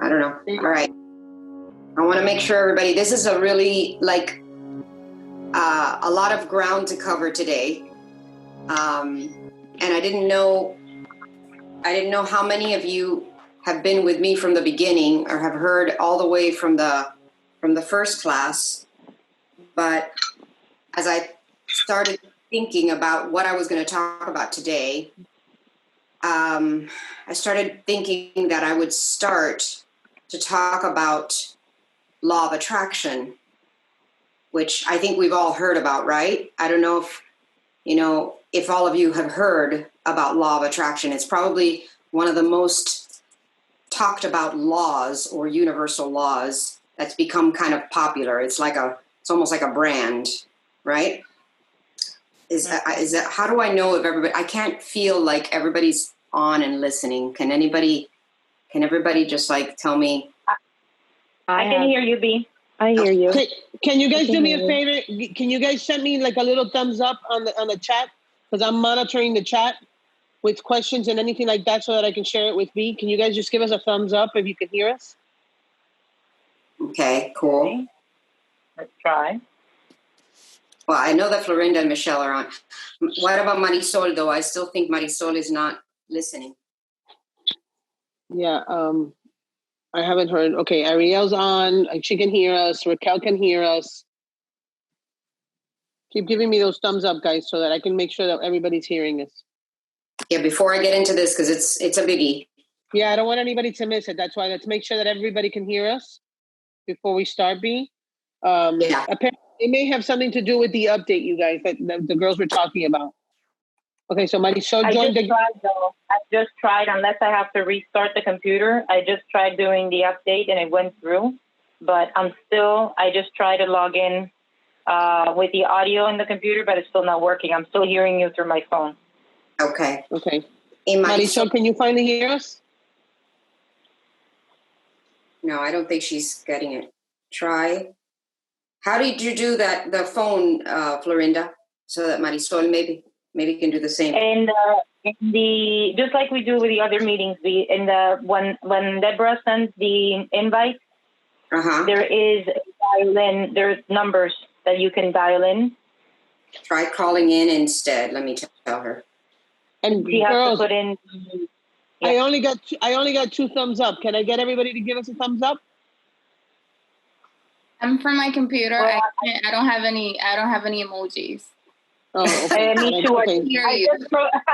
I don't know. All right. I want to make sure everybody, this is a really a lot of ground to cover today. And I didn't know how many of you have been with me from the beginning or have heard all the way from the first class. But as I started thinking about what I was going to talk about today, I started thinking that I would start to talk about law of attraction, which I think we've all heard about, right? I don't know if all of you have heard about law of attraction. It's probably one of the most talked about laws or universal laws that's become kind of popular. It's almost like a brand, right? Is that how do I know if everybody? I can't feel like everybody's on and listening. Can everybody just tell me? I can hear you, Bea. I hear you. Can you guys do me a favor? Can you guys send me a little thumbs up on the chat? Because I'm monitoring the chat with questions and anything like that so that I can share it with Bea. Can you guys just give us a thumbs up if you can hear us? Okay, cool. Okay. Let's try. Well, I know that Florinda and Michelle are on. What about Marisol, though? I still think Marisol is not listening. Yeah, I haven't heard. Okay, Ariel's on. She can hear us. Raquel can hear us. Keep giving me those thumbs up, guys, so that I can make sure that everybody's hearing us. Yeah, before I get into this, because it's a biggie. Yeah, I don't want anybody to miss it. That's why let's make sure that everybody can hear us before we start, Bea. Yeah. Apparently, it may have something to do with the update, you guys, that the girls were talking about. Okay, so Marisol joined I just tried, unless I have to restart the computer. I just tried doing the update and it went through. But I just tried to log in with the audio in the computer, but it's still not working. I'm still hearing you through my phone. Okay. Marisol, can you finally hear us? No, I don't think she's getting it. Try. How did you do that, the phone, Florinda, so that Marisol maybe can do the same? And just like we do with the other meetings, when Deborah sends the invite, there is a dial in. There's numbers that you can dial in. Try calling in instead. Let me tell her. And she girls, has to put in. Yeah. I only got 2 thumbs up. Can I get everybody to give us a thumbs up? I'm from my computer. Well, I don't have any emojis. Oh, okay. Me too. Okay. I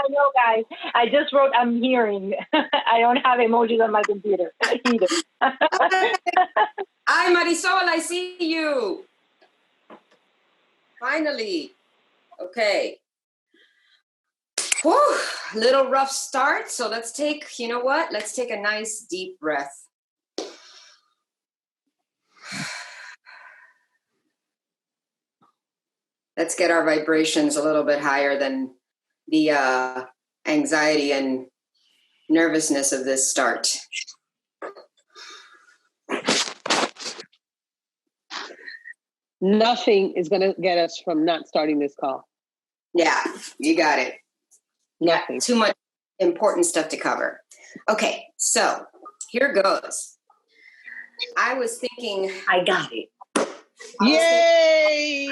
know, guys. I just wrote, I'm hearing. I don't have emojis on my computer either. Hi, Marisol. I see you. Finally. Okay. Whew, little rough start. So let's take a nice deep breath. Let's get our vibrations a little bit higher than the anxiety and nervousness of this start. Nothing is going to get us from not starting this call. Yeah, you got it. Nothing. Yeah, too much important stuff to cover. Okay, so here goes. I was thinking, I got it. Yay!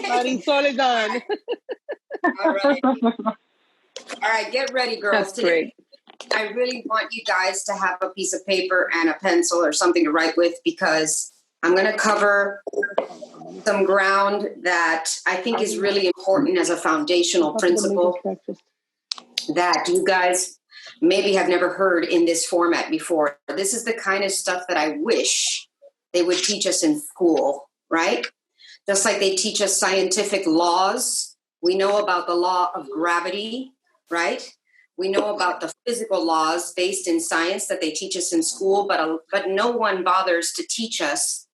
Marisol is on. All right, get ready, girls. That's great. I really want you guys to have a piece of paper and a pencil or something to write with, because I'm going to cover some ground that I think is really important as a foundational principle that you guys maybe have never heard in this format before. This is the kind of stuff that I wish they would teach us in school, right? Just like they teach us scientific laws. We know about the law of gravity, right? We know about the physical laws based in science that they teach us in school, but no one bothers to teach us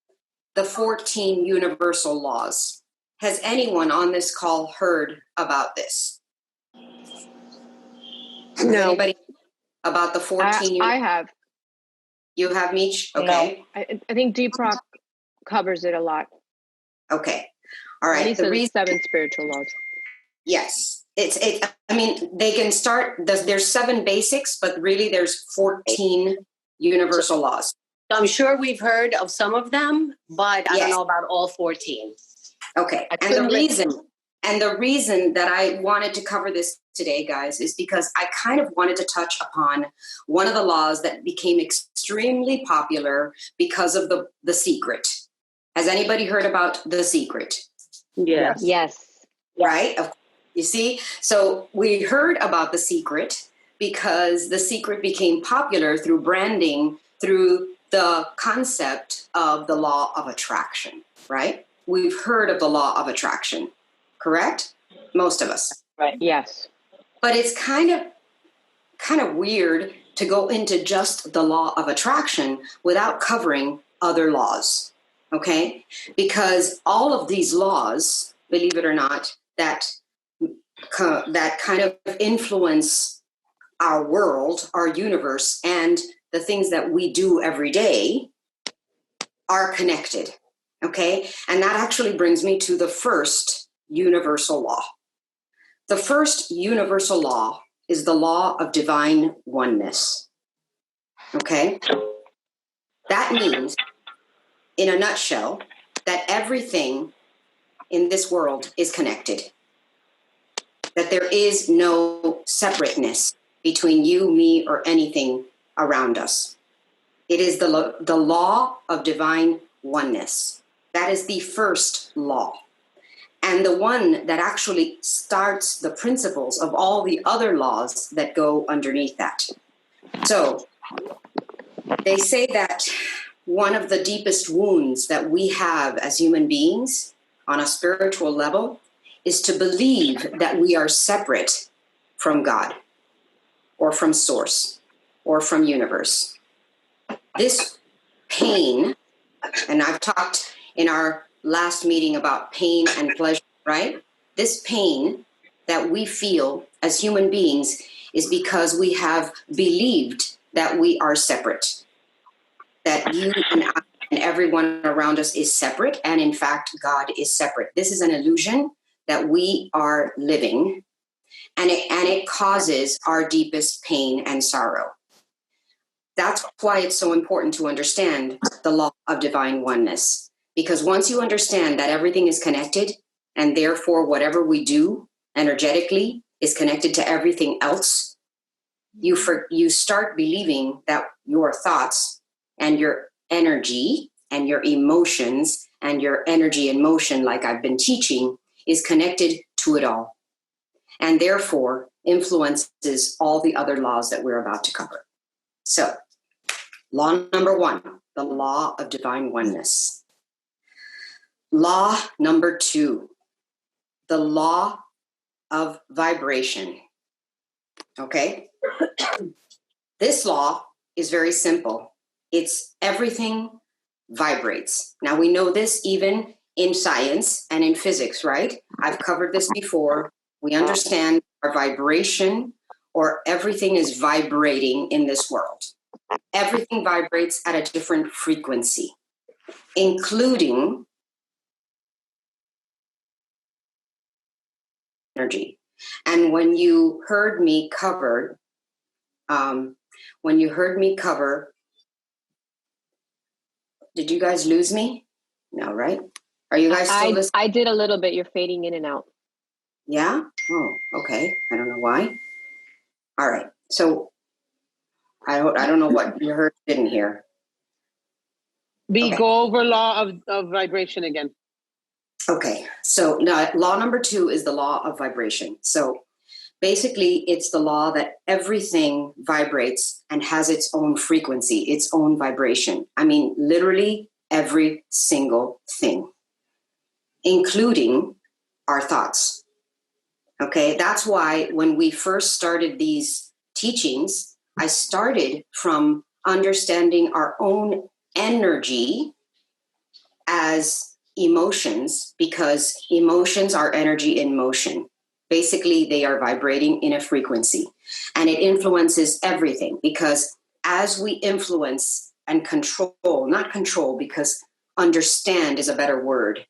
the 14 universal laws. Has anyone on this call heard about this? No. Anybody about the 14? I have. You have, Meech? Okay. No. I think Deepak covers it a lot. Okay. All right. He says 7 spiritual laws. Yes. I mean, they can start, there's 7 basics, but really there's 14 universal laws. I'm sure we've heard of some of them, but I don't Yes. know about all 14. Okay. And the reason that I wanted to cover this today, guys, is because I kind of wanted to touch upon one of the laws that became extremely popular because of the secret. Has anybody heard about The Secret? Yes. Yes. Right? You see? So we heard about The Secret because The Secret became popular through branding, through the concept of the law of attraction, right? We've heard of the law of attraction, correct? Most of us. Right. Yes. But it's kind of weird to go into just the law of attraction without covering other laws, okay? Because all of these laws, believe it or not, that kind of influence our world, our universe, and the things that we do every day are connected, okay? And that actually brings me to the first universal law. The first universal law is the law of divine oneness, okay? That means, in a nutshell, that everything in this world is connected, that there is no separateness between you, me, or anything around us. It is the law of divine oneness. That is the first law. And the one that actually starts the principles of all the other laws that go underneath that. So they say that one of the deepest wounds that we have as human beings on a spiritual level is to believe that we are separate from God or from source or from universe. This pain, and I've talked in our last meeting about pain and pleasure, right? This pain that we feel as human beings is because we have believed that we are separate, that you and I and everyone around us is separate, and in fact, God is separate. This is an illusion that we are living, and it causes our deepest pain and sorrow. That's why it's so important to understand the law of divine oneness. Because once you understand that everything is connected, and therefore whatever we do energetically is connected to everything else, you start believing that your thoughts and your energy and your emotions and your energy and motion, like I've been teaching, is connected to it all. And therefore influences all the other laws that we're about to cover. So, law number 1, the law of divine oneness. Law number 2, the law of vibration. Okay? This law is very simple. It's everything vibrates. Now we know this even in science and in physics, right? I've covered this before. We understand our vibration, or everything is vibrating in this world. Everything vibrates at a different frequency, including energy. And when you heard me cover, did you guys lose me? No, right? Are you guys still listening? I did a little bit. You're fading in and out. Yeah? Oh, okay. I don't know why. All right. So I don't know what you heard, didn't hear. Okay. Go over law of vibration again. Okay. So now law number 2 is the law of vibration. So basically it's the law that everything vibrates and has its own frequency, its own vibration. I mean, literally every single thing, including our thoughts. Okay. That's why when we first started these teachings, I started from understanding our own energy as emotions, because emotions are energy in motion. Basically, they are vibrating in a frequency, and it influences everything, because as we influence and control, not control, because understand is a better word,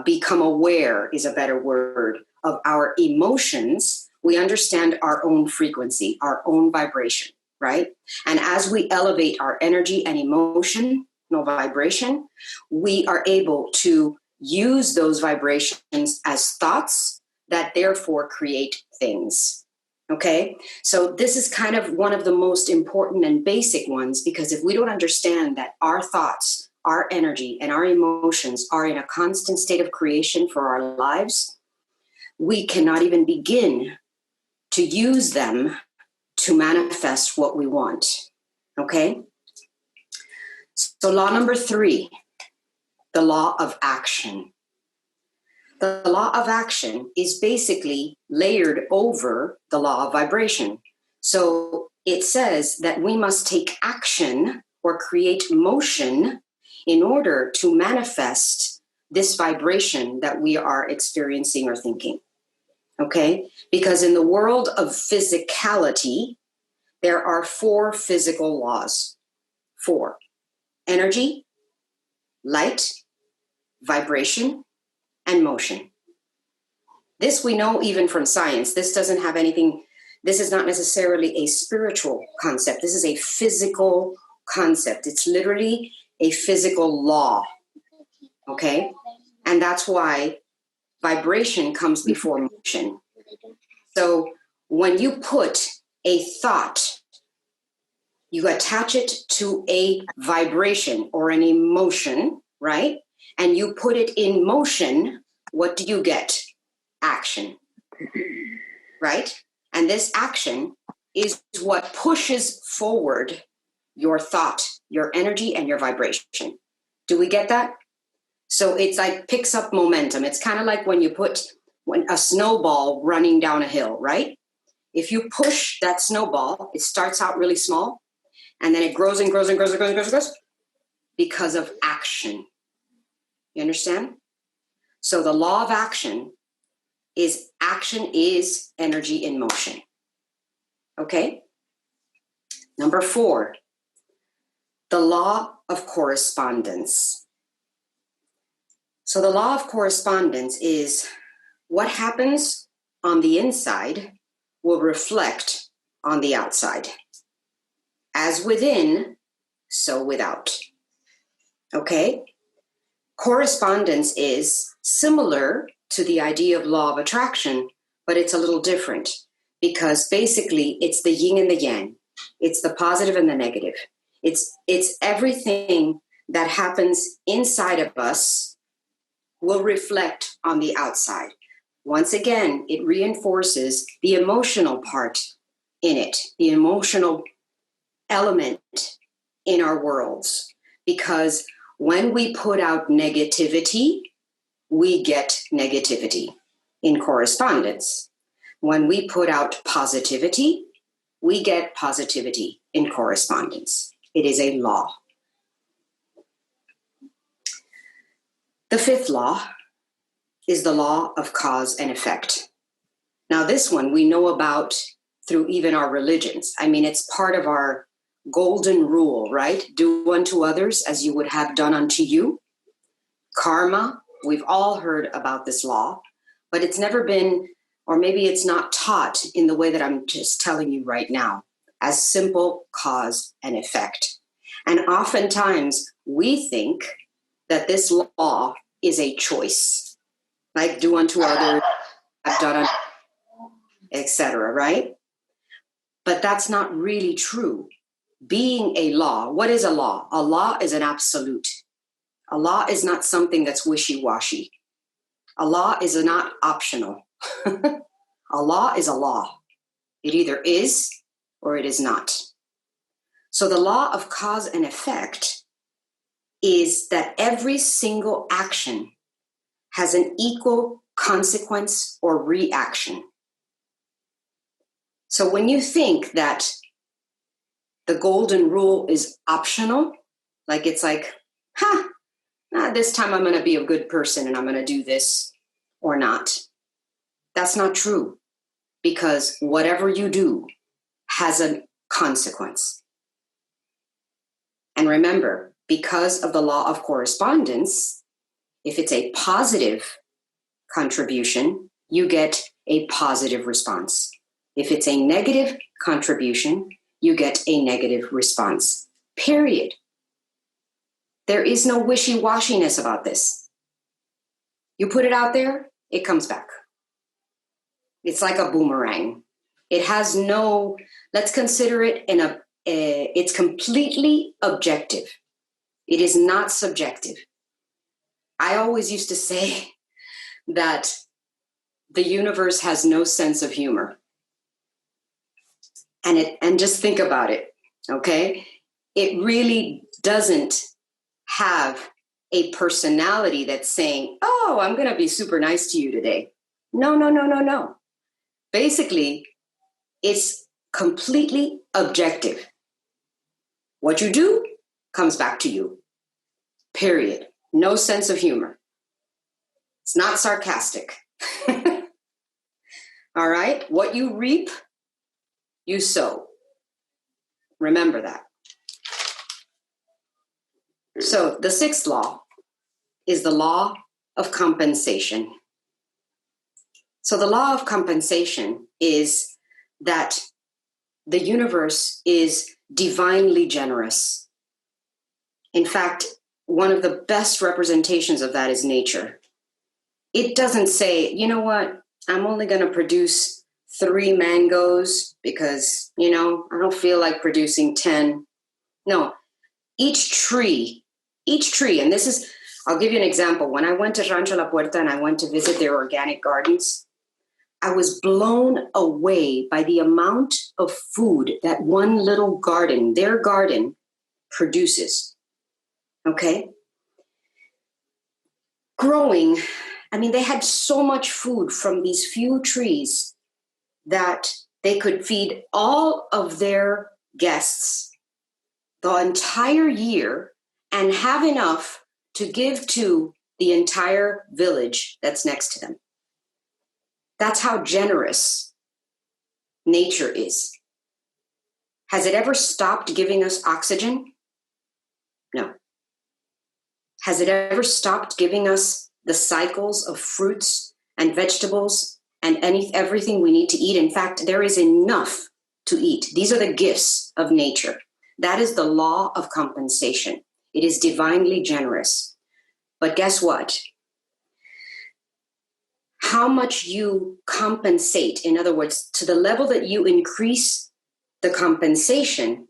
become aware is a better word of our emotions, we understand our own frequency, our own vibration. right? And as we elevate our energy and emotional vibration, we are able to use those vibrations as thoughts that therefore create things. Okay, so this is kind of one of the most important and basic ones, because if we don't understand that our thoughts, our energy, and our emotions are in a constant state of creation for our lives, we cannot even begin to use them to manifest what we want. Okay, so law number 3, the law of action. The law of action is basically layered over the law of vibration. So it says that we must take action or create motion in order to manifest this vibration that we are experiencing or thinking. Okay? Because in the world of physicality, there are 4 physical laws. 4. Energy, light, vibration, and motion. This we know even from science. This doesn't have anything, this is not necessarily a spiritual concept. This is a physical concept. It's literally a physical law. Okay? And that's why vibration comes before motion. So when you put a thought, you attach it to a vibration or an emotion, right? And you put it in motion, what do you get? Action, right? And this action is what pushes forward your thought, your energy, and your vibration. Do we get that? So it's like picks up momentum. It's kind of like when a snowball running down a hill, right? If you push that snowball, it starts out really small, and then it grows and grows and grows and grows and grows and grows because of action. You understand? So the law of action is energy in motion. Okay? Number 4, the law of correspondence. So the law of correspondence is what happens on the inside will reflect on the outside. As within, so without. Okay? Correspondence is similar to the idea of law of attraction, but it's a little different because basically it's the yin and the yang. It's the positive and the negative. It's everything that happens inside of us will reflect on the outside. Once again, it reinforces the emotional part in it, the emotional element in our worlds, because when we put out negativity, we get negativity in correspondence. When we put out positivity, we get positivity in correspondence. It is a law. The 5th law is the law of cause and effect. Now, this one we know about through even our religions. I mean, it's part of our golden rule, right? Do unto others as you would have done unto you. Karma, we've all heard about this law, but it's never been, or maybe it's not taught in the way that I'm just telling you right now, as simple cause and effect. And oftentimes we think that this law is a choice, like do unto others, have done unto, etc., right? But that's not really true. Being a law, what is a law? A law is an absolute. A law is not something that's wishy-washy. A law is not optional. A law is a law. It either is or it is not. So the law of cause and effect is that every single action has an equal consequence or reaction. So when you think that the golden rule is optional, like it's like, this time I'm going to be a good person and I'm going to do this or not. That's not true, because whatever you do has a consequence. And remember, because of the law of correspondence, if it's a positive contribution, you get a positive response. If it's a negative contribution, you get a negative response. Period. There is no wishy-washiness about this. You put it out there, it comes back. It's like a boomerang. It has no, let's consider it it's completely objective. It is not subjective. I always used to say that the universe has no sense of humor. And just think about it, okay? It really doesn't have a personality that's saying, oh, I'm going to be super nice to you today. No. Basically, it's completely objective. What you do comes back to you. Period. No sense of humor. It's not sarcastic. All right? What you reap, you sow. Remember that. So the sixth law is the law of compensation. So the law of compensation is that the universe is divinely generous. In fact, one of the best representations of that is nature. It doesn't say, you know what, I'm only going to produce 3 mangoes because, I don't feel like producing 10. No, each tree, and this is, I'll give you an example. When I went to Rancho La Puerta and I went to visit their organic gardens, I was blown away by the amount of food that one little garden, their garden, produces. Okay? Growing, they had so much food from these few trees that they could feed all of their guests the entire year and have enough to give to the entire village that's next to them. That's how generous nature is. Has it ever stopped giving us oxygen? No. Has it ever stopped giving us the cycles of fruits and vegetables and everything we need to eat? In fact, there is enough to eat. These are the gifts of nature. That is the law of compensation. It is divinely generous. But guess what? How much you compensate, in other words, to the level that you increase the compensation,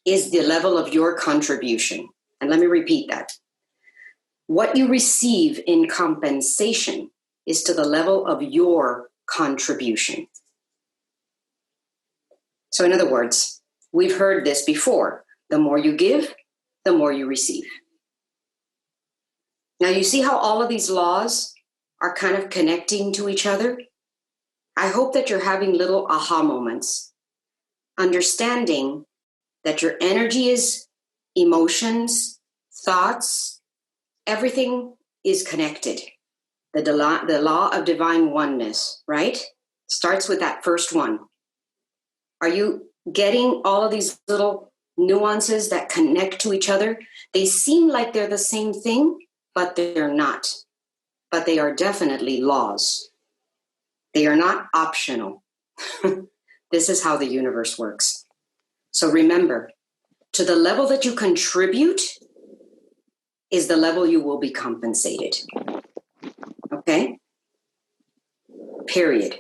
is the level of your contribution. And let me repeat that. What you receive in compensation is to the level of your contribution. So in other words, we've heard this before. The more you give, the more you receive. Now you see how all of these laws are kind of connecting to each other? I hope that you're having little aha moments, understanding that your energy is emotions, thoughts, everything is connected. The law of divine oneness, right? Starts with that first one. Are you getting all of these little nuances that connect to each other? They seem like they're the same thing, but they're not. But they are definitely laws. They are not optional. This is how the universe works. So remember, to the level that you contribute is the level you will be compensated. Okay? Period.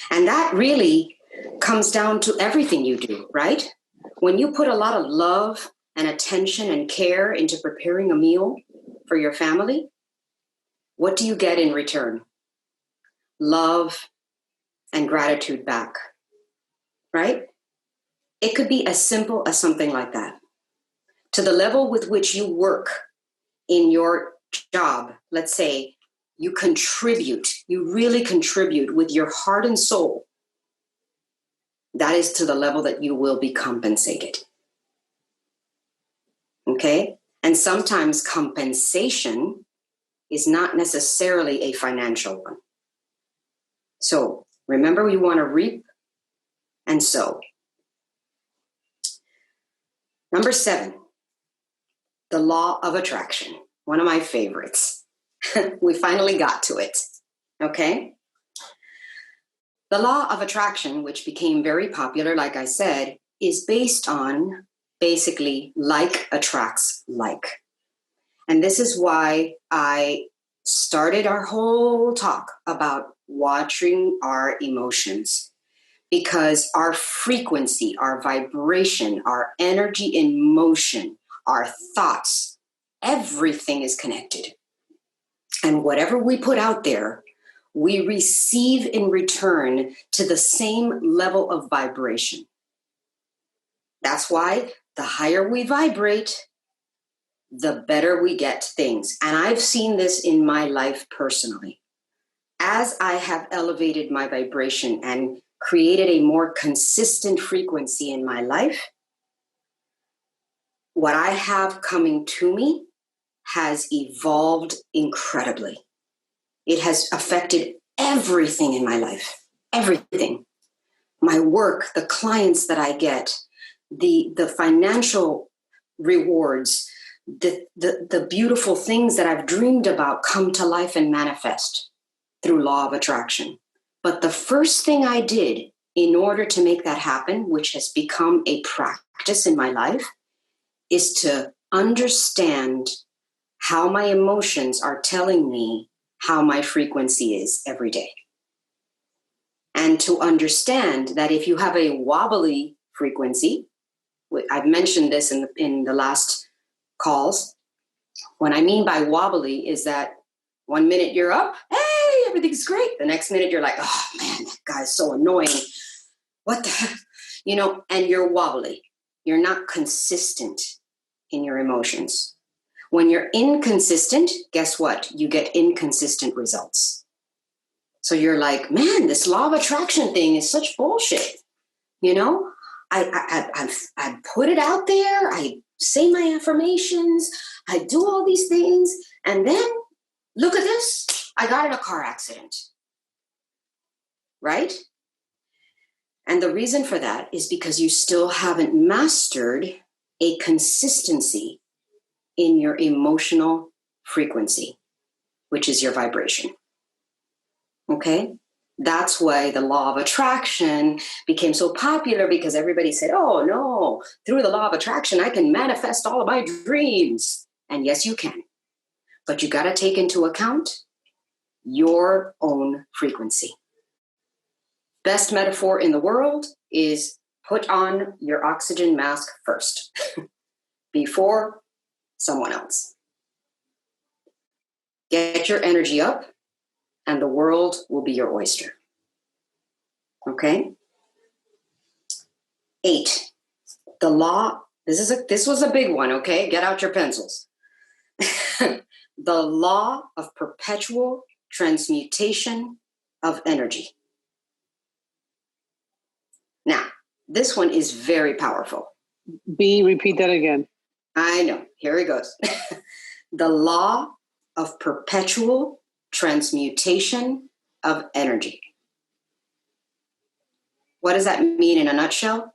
And that really comes down to everything you do, right? When you put a lot of love and attention and care into preparing a meal for your family, what do you get in return? Love and gratitude back, right? It could be as simple as something like that. To the level with which you work in your job, let's say you contribute, you really contribute with your heart and soul, that is to the level that you will be compensated. Okay? And sometimes compensation is not necessarily a financial one. So remember, you want to reap and sow. Number 7, the law of attraction. One of my favorites. We finally got to it. Okay? The law of attraction, which became very popular, like I said, is based on basically like attracts like. And this is why I started our whole talk about watching our emotions, because our frequency, our vibration, our energy in motion, our thoughts, everything is connected. And whatever we put out there, we receive in return to the same level of vibration. That's why the higher we vibrate, the better we get things. And I've seen this in my life personally. As I have elevated my vibration and created a more consistent frequency in my life, what I have coming to me has evolved incredibly. It has affected everything in my life, everything. My work, the clients that I get, the financial rewards, the beautiful things that I've dreamed about come to life and manifest through law of attraction. But the first thing I did in order to make that happen, which has become a practice in my life, is to understand how my emotions are telling me how my frequency is every day. And to understand that if you have a wobbly frequency, I've mentioned this in the last calls. What I mean by wobbly is that 1 minute you're up, hey, everything's great. The next minute you're like, oh man, that guy's so annoying. What the heck? And you're wobbly. You're not consistent in your emotions. When you're inconsistent, guess what? You get inconsistent results. So you're like, man, this law of attraction thing is such bullshit. I put it out there. I say my affirmations. I do all these things. And then look at this. I got in a car accident. Right? And the reason for that is because you still haven't mastered a consistency in your emotional frequency, which is your vibration. Okay? That's why the law of attraction became so popular, because everybody said, oh no, through the law of attraction, I can manifest all of my dreams. And yes, you can. But you got to take into account your own frequency. Best metaphor in the world is put on your oxygen mask first before someone else. Get your energy up, and the world will be your oyster. Okay? 8, the law. This was a big one, okay? Get out your pencils. The law of perpetual transmutation of energy. Now, this one is very powerful. B, repeat that again. I know. Here it goes. The law of perpetual transmutation of energy. What does that mean in a nutshell?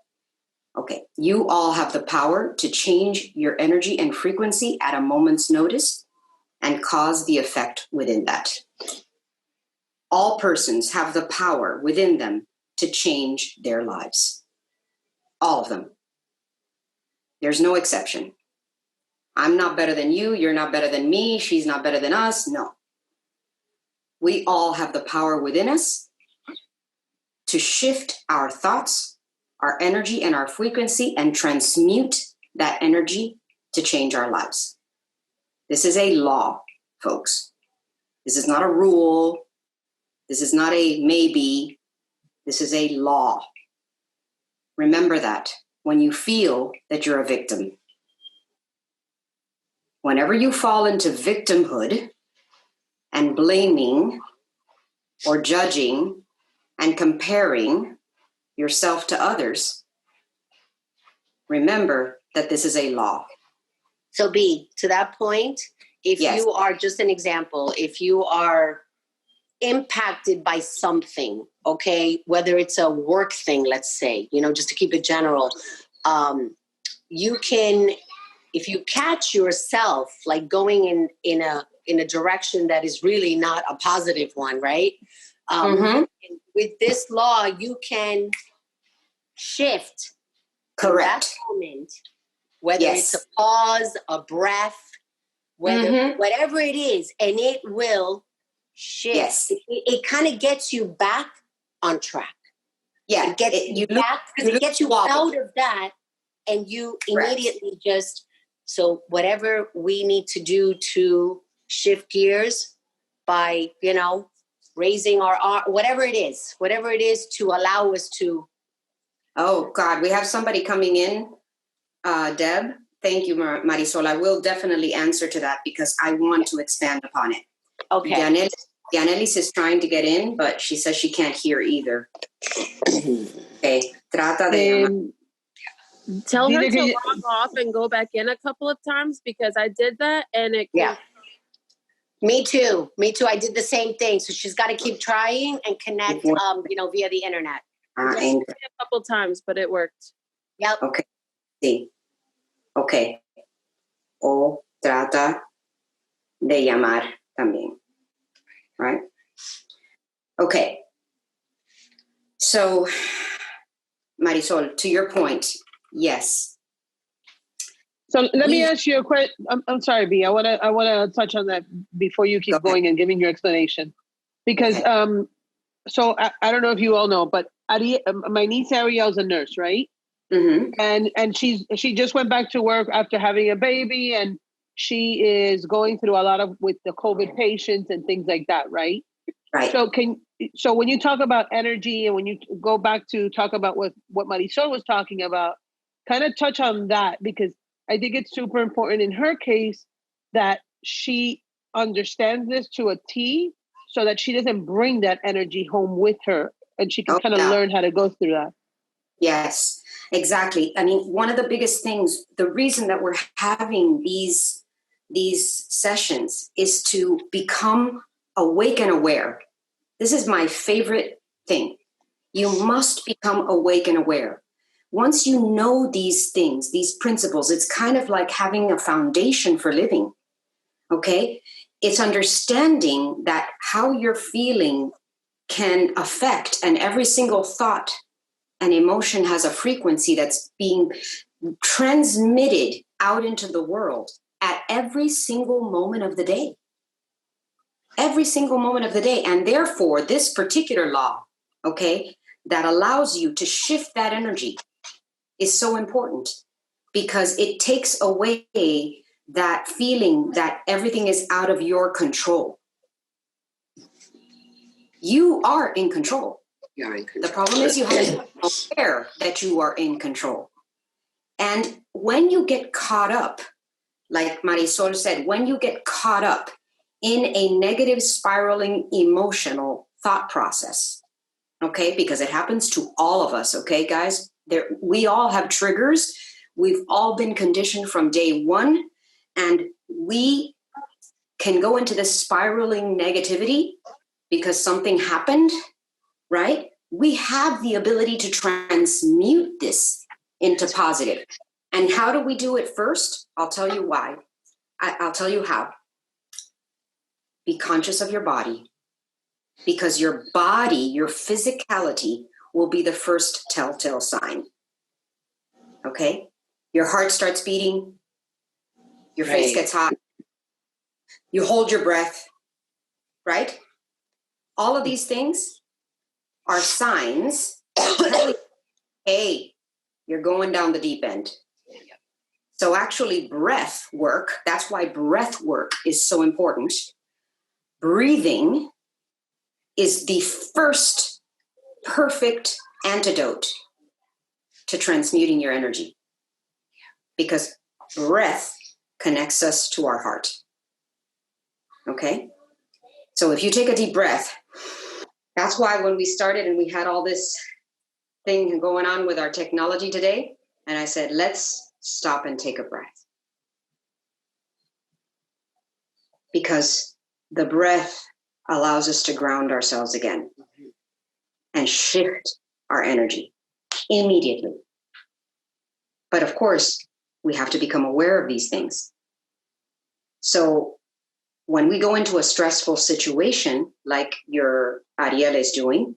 Okay, you all have the power to change your energy and frequency at a moment's notice and cause the effect within that. All persons have the power within them to change their lives. All of them. There's no exception. I'm not better than you. You're not better than me. She's not better than us. No. We all have the power within us to shift our thoughts, our energy, and our frequency and transmute that energy to change our lives. This is a law, folks. This is not a rule. This is not a maybe. This is a law. Remember that when you feel that you're a victim. Whenever you fall into victimhood and blaming or judging and comparing yourself to others, remember that this is a law. So B, to that point, if Yes. you are, just an example, if you are impacted by something, okay, whether it's a work thing, let's say, just to keep it general, you can, if you catch yourself like going in a direction that is really not a positive one, right? And with this law, you can shift Correct. that moment, whether Yes. it's a pause, a breath, whatever it is, and it will shift. Yes. It kind of gets you back on track. Yeah. It gets you back because it gets you out of that, and you immediately just, so whatever we need to do to shift gears by, raising our arm, whatever it is to allow us to. Oh God, we have somebody coming in. Deb, thank you, Marisol. I will definitely answer to that because I want to expand upon it. Okay. Yanelis is trying to get in, but she says she can't hear either. Okay. Trata de Tell her Dile que to log off and go back in a couple of times because I did that and it Me too. I did the same thing. So she's got to keep trying and connect, via the internet. a couple times, but it worked. Yep. Okay. Sí. Okay. O trata de llamar también. Right? Okay. So, Marisol, to your point, yes. So let me ask you a question. I'm sorry, Bea. I want to touch on that before you keep going and giving your explanation, because so I don't know if you all know, but my niece Ariel's a nurse, right? Mm-hmm. And she just went back to work after having a baby, and she is going through a lot with the COVID patients and things like that, right? Right. So when you talk about energy and when you go back to talk about what Marisol was talking about, kind of touch on that, because I think it's super important in her case that she understands this to a T so that she doesn't bring that energy home with her and she can kind of learn how to go through that. Yes, exactly. I mean, one of the biggest things, the reason that we're having these sessions is to become awake and aware. This is my favorite thing. You must become awake and aware. Once you know these things, these principles, it's kind of like having a foundation for living, okay? It's understanding that how you're feeling can affect, and every single thought and emotion has a frequency that's being transmitted out into the world at every single moment of the day. Every single moment of the day. And therefore, this particular law, okay, that allows you to shift that energy is so important because it takes away that feeling that everything is out of your control. You are in control. You're in control. The problem is you have to be aware that you are in control. And when you get caught up, like Marisol said, when you get caught up in a negative spiraling emotional thought process, okay, because it happens to all of us, okay, guys? We all have triggers. We've all been conditioned from day one, and we can go into this spiraling negativity because something happened, right? We have the ability to transmute this into positive. And how do we do it first? I'll tell you why. I'll tell you how. Be conscious of your body, because your body, your physicality, will be the first telltale sign. Okay? Your heart starts beating, your face gets hot, you hold your breath, right? All of these things are signs, hey, you're going down the deep end. So actually breath work, that's why breath work is so important. Breathing is the first perfect antidote to transmuting your energy, because breath connects us to our heart. Okay? So if you take a deep breath, that's why when we started and we had all this thing going on with our technology today, and I said, let's stop and take a breath. Because the breath allows us to ground ourselves again and shift our energy immediately. But of course, we have to become aware of these things. So when we go into a stressful situation, like your Ariel is doing,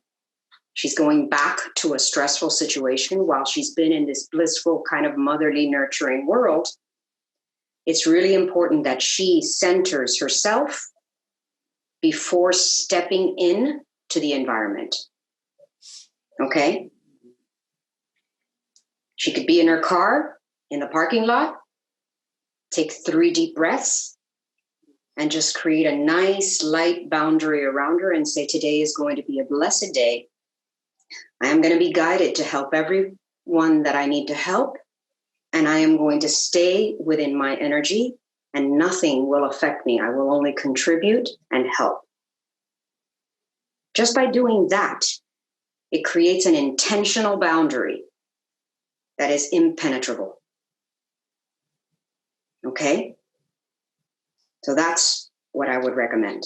She's going back to a stressful situation while she's been in this blissful kind of motherly nurturing world. It's really important that she centers herself before stepping in to the environment. Okay? She could be in her car, in the parking lot, take 3 deep breaths, and just create a nice light boundary around her and say, today is going to be a blessed day. I am going to be guided to help everyone that I need to help. And I am going to stay within my energy and nothing will affect me. I will only contribute and help. Just by doing that, it creates an intentional boundary that is impenetrable. Okay? So that's what I would recommend.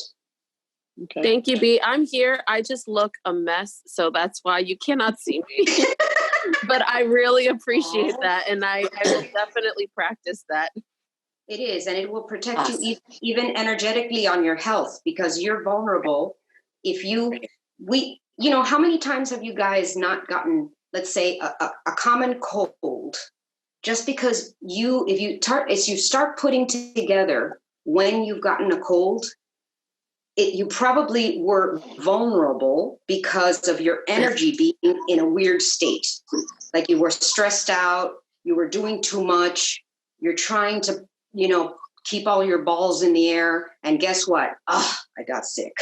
Okay. Thank you, Bea. I'm here. I just look a mess, so that's why you cannot see me. But I really appreciate that, and I will definitely practice that. It is, and it will protect you even energetically on your health, because you're vulnerable. How many times have you guys not gotten, let's say, a common cold, just because if you start putting together when you've gotten a cold, you probably were vulnerable because of your energy being in a weird state. Like you were stressed out, you were doing too much, you're trying to, keep all your balls in the air. And guess what? I got sick,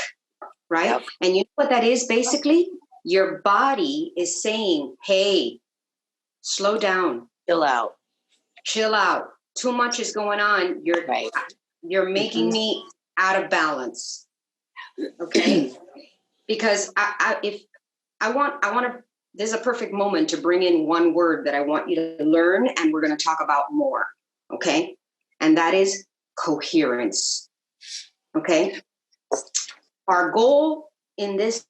right? Yep. And you know what that is basically? Your body is saying, hey, slow down. Chill out. Too much is going on. You're making me out of balance. Okay? Because this is a perfect moment to bring in one word that I want you to learn, and we're going to talk about more. Okay? And that is coherence. Okay? Our goal in this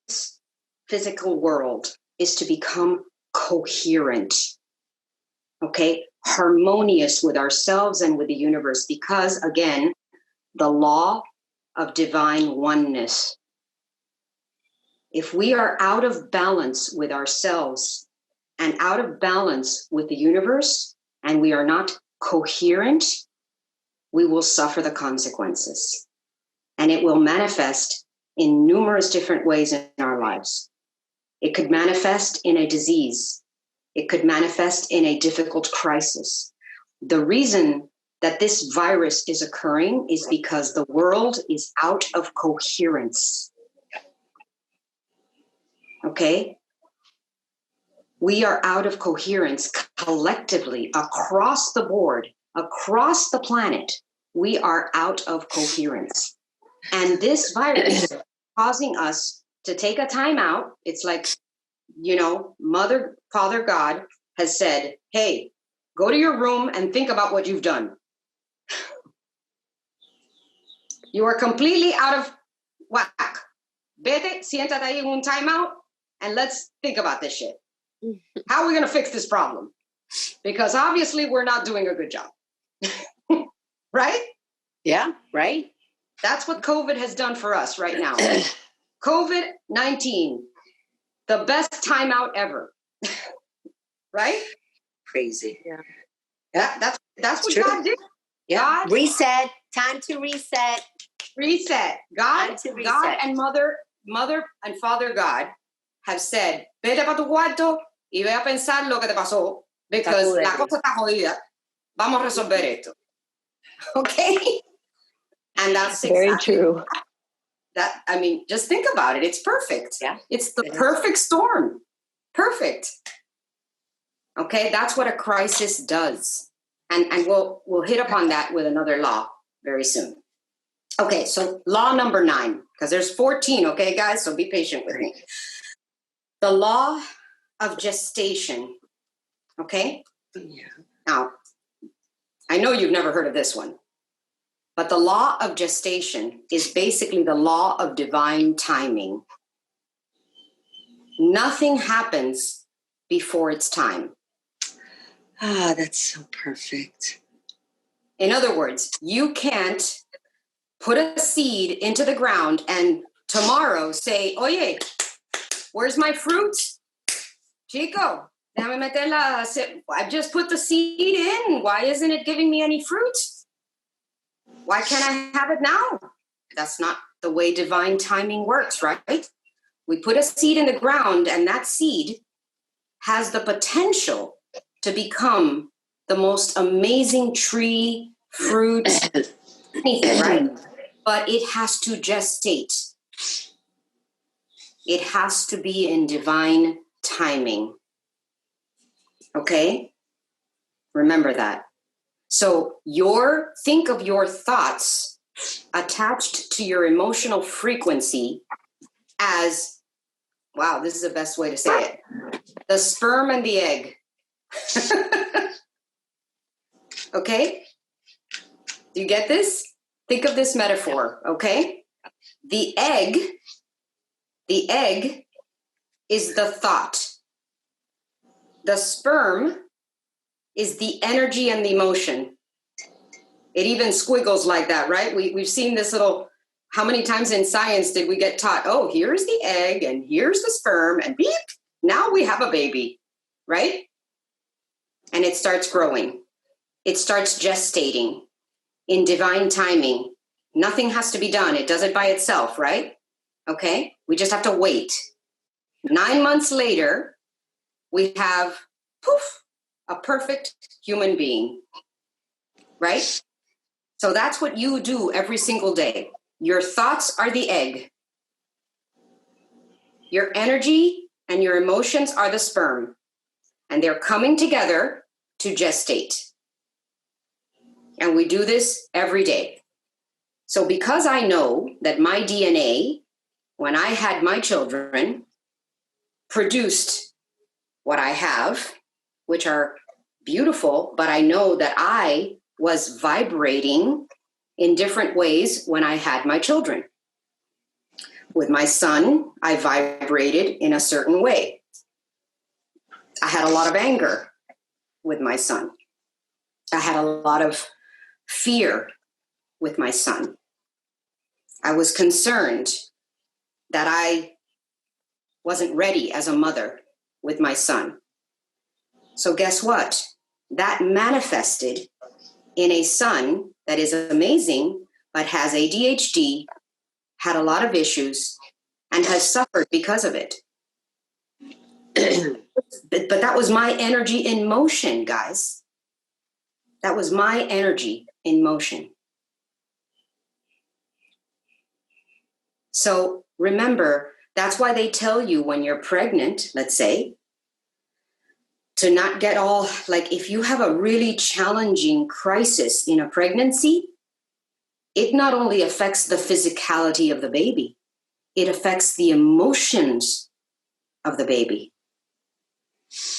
physical world is to become coherent. Okay? Harmonious with ourselves and with the universe, because again, the law of divine oneness. If we are out of balance with ourselves and out of balance with the universe, and we are not coherent, we will suffer the consequences. And it will manifest in numerous different ways in our lives. It could manifest in a disease. It could manifest in a difficult crisis. The reason that this virus is occurring is because the world is out of coherence. Okay? We are out of coherence collectively across the board, across the planet. We are out of coherence. And this virus is causing us to take a time out. It's like, Father God has said, hey, go to your room and think about what you've done. You are completely out of whack. Vete, siéntate ahí en un timeout, and let's think about this shit. How are we going to fix this problem? Because obviously we're not doing a good job. Right? Yeah, right. That's what COVID has done for us right now. COVID-19, the best timeout ever. Right? Crazy. Yeah. That's what true. God did. Yeah. Reset. Time to reset. Reset. God and Mother and Father God have said, vete para tu cuarto y ve a pensar lo que te pasó, because la cosa está jodida. Vamos a resolver esto. Okay? And that's very true. Just think about it. It's perfect. Yeah. It's the perfect storm. Perfect. Okay? That's what a crisis does. And we'll hit upon that with another law very soon. Okay, so law number 9, because there's 14, okay, guys? So be patient with me. The law of gestation, okay? Yeah. Now, I know you've never heard of this one, but the law of gestation is basically the law of divine timing. Nothing happens before its time. That's so perfect. In other words, you can't put a seed into the ground and tomorrow say, oye, Where's my fruit? Chico, déjame meterla. I just put the seed in. Why isn't it giving me any fruit? Why can't I have it now? That's not the way divine timing works, right? We put a seed in the ground, and that seed has the potential to become the most amazing tree, fruit, anything, right? But it has to gestate. It has to be in divine timing. Okay? Remember that. So think of your thoughts attached to your emotional frequency as, wow, this is the best way to say it, the sperm and the egg. Okay? Do you get this? Think of this metaphor, okay? The egg is the thought. The sperm is the energy and the emotion. It even squiggles like that, right? We've seen this little, how many times in science did we get taught, oh, here's the egg and here's the sperm and beep, now we have a baby, right? And it starts growing. It starts gestating in divine timing. Nothing has to be done. It does it by itself, right? Okay? We just have to wait. 9 months later, we have, poof, a perfect human being, right? So that's what you do every single day. Your thoughts are the egg. Your energy and your emotions are the sperm. And they're coming together to gestate. And we do this every day. So because I know that my DNA, when I had my children, produced what I have, which are beautiful, but I know that I was vibrating in different ways when I had my children. With my son, I vibrated in a certain way. I had a lot of anger with my son. I had a lot of fear with my son. I was concerned that I wasn't ready as a mother with my son. So guess what? That manifested in a son that is amazing, but has ADHD, had a lot of issues, and has suffered because of it. But that was my energy in motion, guys. That was my energy in motion. So remember, that's why they tell you when you're pregnant, let's say, to not get all, like if you have a really challenging crisis in a pregnancy, it not only affects the physicality of the baby, it affects the emotions of the baby.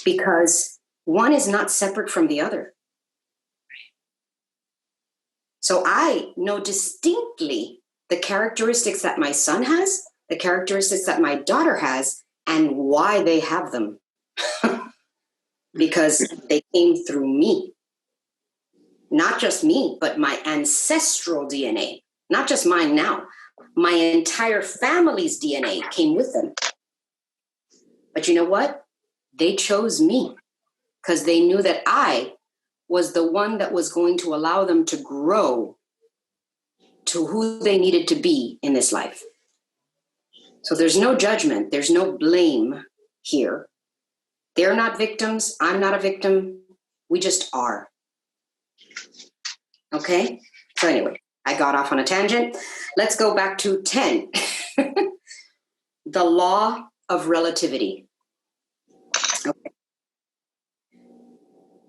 Because one is not separate from the other. So I know distinctly the characteristics that my son has, the characteristics that my daughter has, and why they have them. Because they came through me. Not just me, but my ancestral DNA. Not just mine now. My entire family's DNA came with them. But you know what? They chose me because they knew that I was the one that was going to allow them to grow to who they needed to be in this life. So there's no judgment. There's no blame here. They're not victims. I'm not a victim. We just are. Okay? So anyway, I got off on a tangent. Let's go back to 10. The law of relativity. Okay.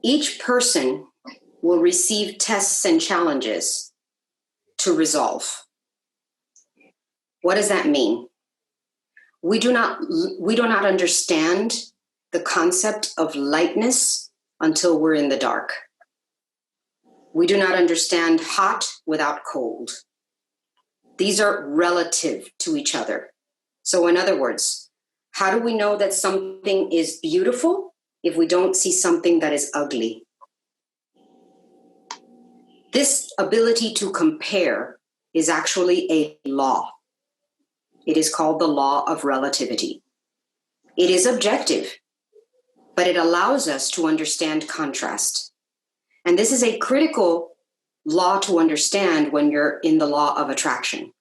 Each person will receive tests and challenges to resolve. What does that mean? We do not understand the concept of lightness until we're in the dark. We do not understand hot without cold. These are relative to each other. So in other words, how do we know that something is beautiful if we don't see something that is ugly? This ability to compare is actually a law. It is called the law of relativity. It is objective, but it allows us to understand contrast. And this is a critical law to understand when you're in the law of attraction.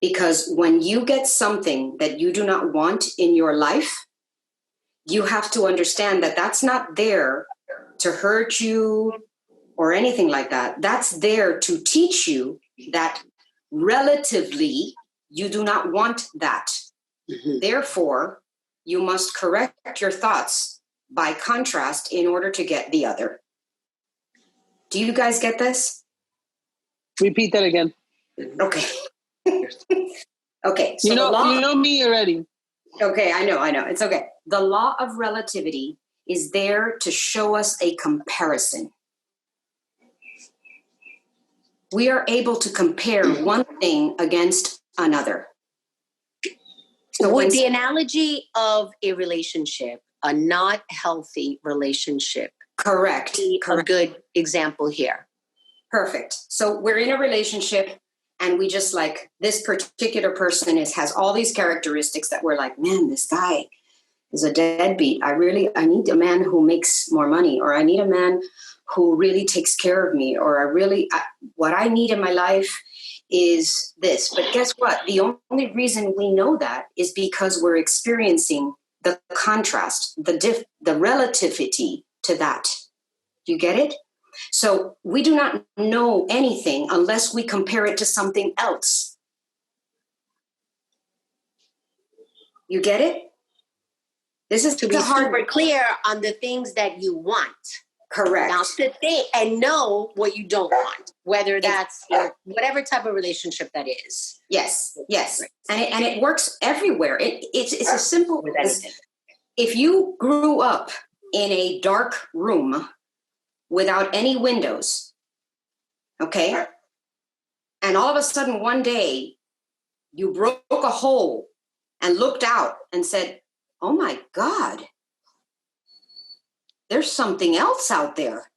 Because when you get something that you do not want in your life, you have to understand that that's not there to hurt you or anything like that. That's there to teach you that relatively you do not want that. Mm-hmm. Therefore, you must correct your thoughts by contrast in order to get the other. Do you guys get this? Repeat that again. Okay. Okay. So you know me already. Okay, I know. It's okay. The law of relativity is there to show us a comparison. We are able to compare one thing against another. So with the analogy of a relationship, a not healthy relationship. Correct. A good example here. Perfect. So we're in a relationship and we just like this particular person has all these characteristics that we're like, man, this guy is a deadbeat. I need a man who makes more money, or I need a man who really takes care of me, or what I need in my life is this. But guess what? The only reason we know that is because we're experiencing the contrast, the relativity to that. Do you get it? So we do not know anything unless we compare it to something else. You get it? This is to be super clear on the things that you want. Correct. Not the thing, and know what you don't want, whether that's whatever type of relationship that is. Yes. And it works everywhere. It's as simple as if you grew up in a dark room without any windows, okay? And all of a sudden one day you broke a hole and looked out and said, oh my God, there's something else out there,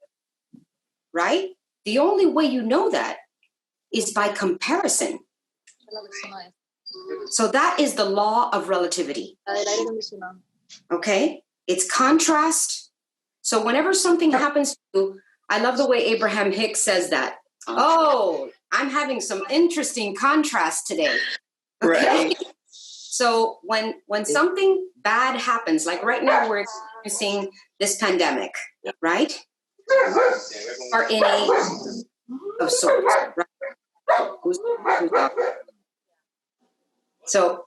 right? The only way you know that is by comparison. So that is the law of relativity. Okay? It's contrast. So whenever something happens to you, I love the way Abraham Hicks says that. Oh, I'm having some interesting contrast today. Okay? Right. So when something bad happens, like right now we're experiencing this pandemic, right? Or in a of sorts, right? Who's up? So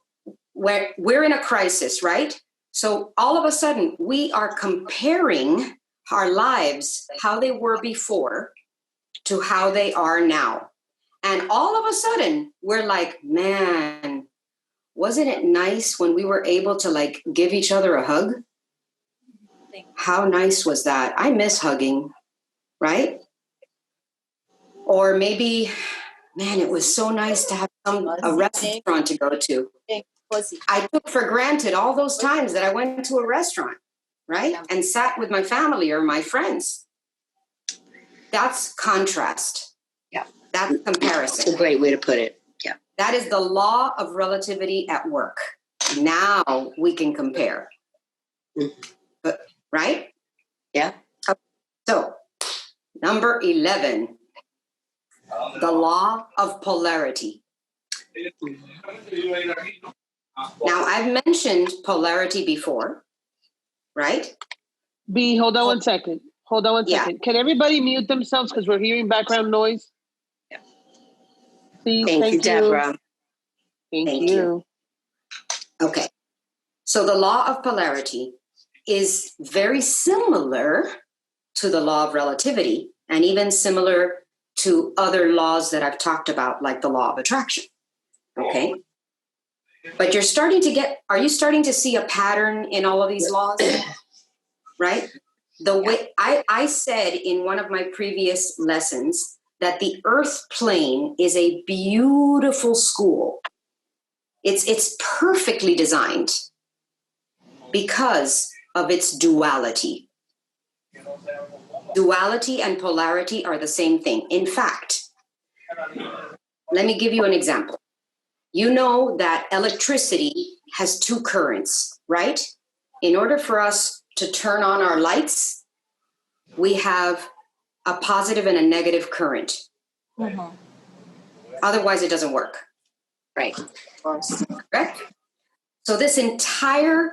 we're in a crisis, right? So all of a sudden we are comparing our lives, how they were before, to how they are now. And all of a sudden we're like, man, wasn't it nice when we were able to like give each other a hug? How nice was that? I miss hugging, right? Or maybe, man, it was so nice to have a restaurant to go to. I took for granted all those times that I went to a restaurant, right? And sat with my family or my friends. That's contrast. Yeah. That's comparison. That's a great way to put it. Yeah. That is the law of relativity at work. Now we can compare. But, right? Yeah. So, number 11, the law of polarity. Now, I've mentioned polarity before, right? B, hold on one second. Can everybody mute themselves because we're hearing background noise? Yeah. Please, thank you, Deborah. Thank you. Okay. So the law of polarity is very similar to the law of relativity, and even similar to other laws that I've talked about, like the law of attraction. Okay. But are you starting to see a pattern in all of these laws? Right? The way I said in one of my previous lessons that the earth plane is a beautiful school. It's perfectly designed because of its duality. Duality and polarity are the same thing. In fact, let me give you an example. You know that electricity has two currents, right? in order for us to turn on our lights, we have a positive and a negative current. Mm-hmm. Otherwise, it doesn't work. Right. Of course. Correct? So this entire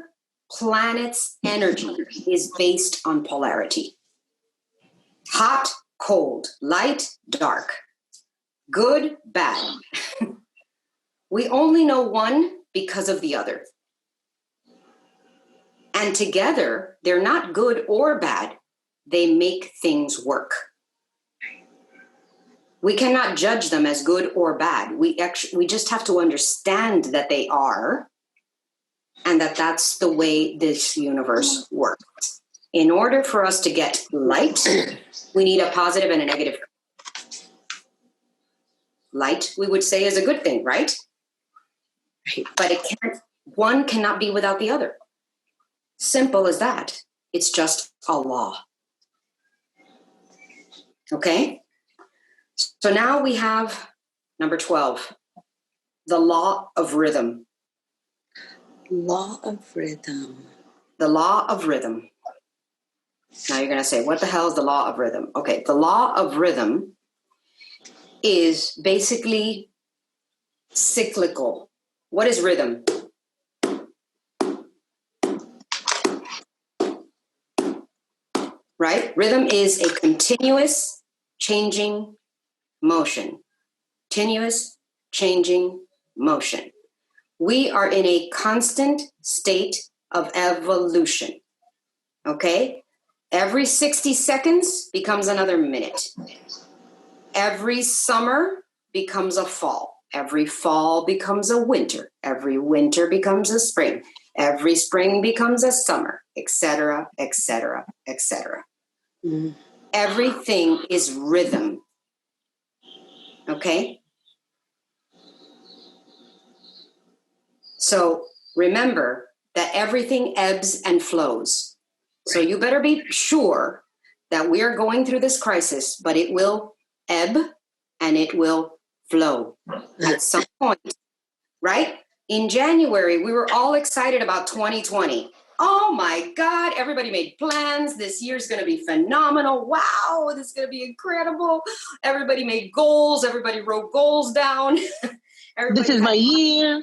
planet's energy is based on polarity. Hot, cold, light, dark, good, bad. We only know one because of the other. And together, they're not good or bad. They make things work. We cannot judge them as good or bad. We just have to understand that they are, and that that's the way this universe works. In order for us to get light, we need a positive and a negative. Light, we would say, is a good thing, right? But one cannot be without the other. Simple as that. It's just a law. Okay? So now we have number 12, the law of rhythm. Law of rhythm. The law of rhythm. Now you're going to say, what the hell is the law of rhythm? Okay, the law of rhythm is basically cyclical. What is rhythm? Right? Rhythm is a continuous changing motion. Continuous changing motion. We are in a constant state of evolution. Okay? Every 60 seconds becomes another minute. Every summer becomes a fall. Every fall becomes a winter. Every winter becomes a spring. Every spring becomes a summer, etc., etc., etc. Everything is rhythm. Okay? So remember that everything ebbs and flows. So you better be sure that we are going through this crisis, but it will ebb and it will flow at some point, right? In January, we were all excited about 2020. Oh my God, everybody made plans. This year's going to be phenomenal. Wow, this is going to be incredible. Everybody made goals. Everybody wrote goals down. This is my year.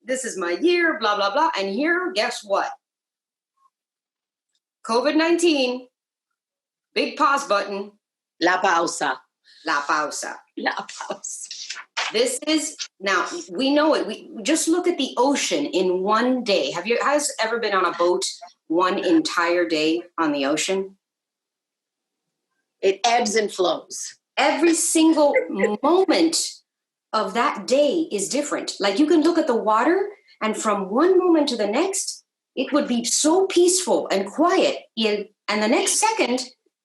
This is my year, blah, blah, blah. And here, guess what? COVID-19, big pause button. La pausa. La pausa. La pausa. This is, now, we know it. We just look at the ocean in one day. Has ever been on a boat one entire day on the ocean? It ebbs and flows. Every single moment of that day is different. Like you can look at the water and from one moment to the next, it would be so peaceful and quiet. And the next second,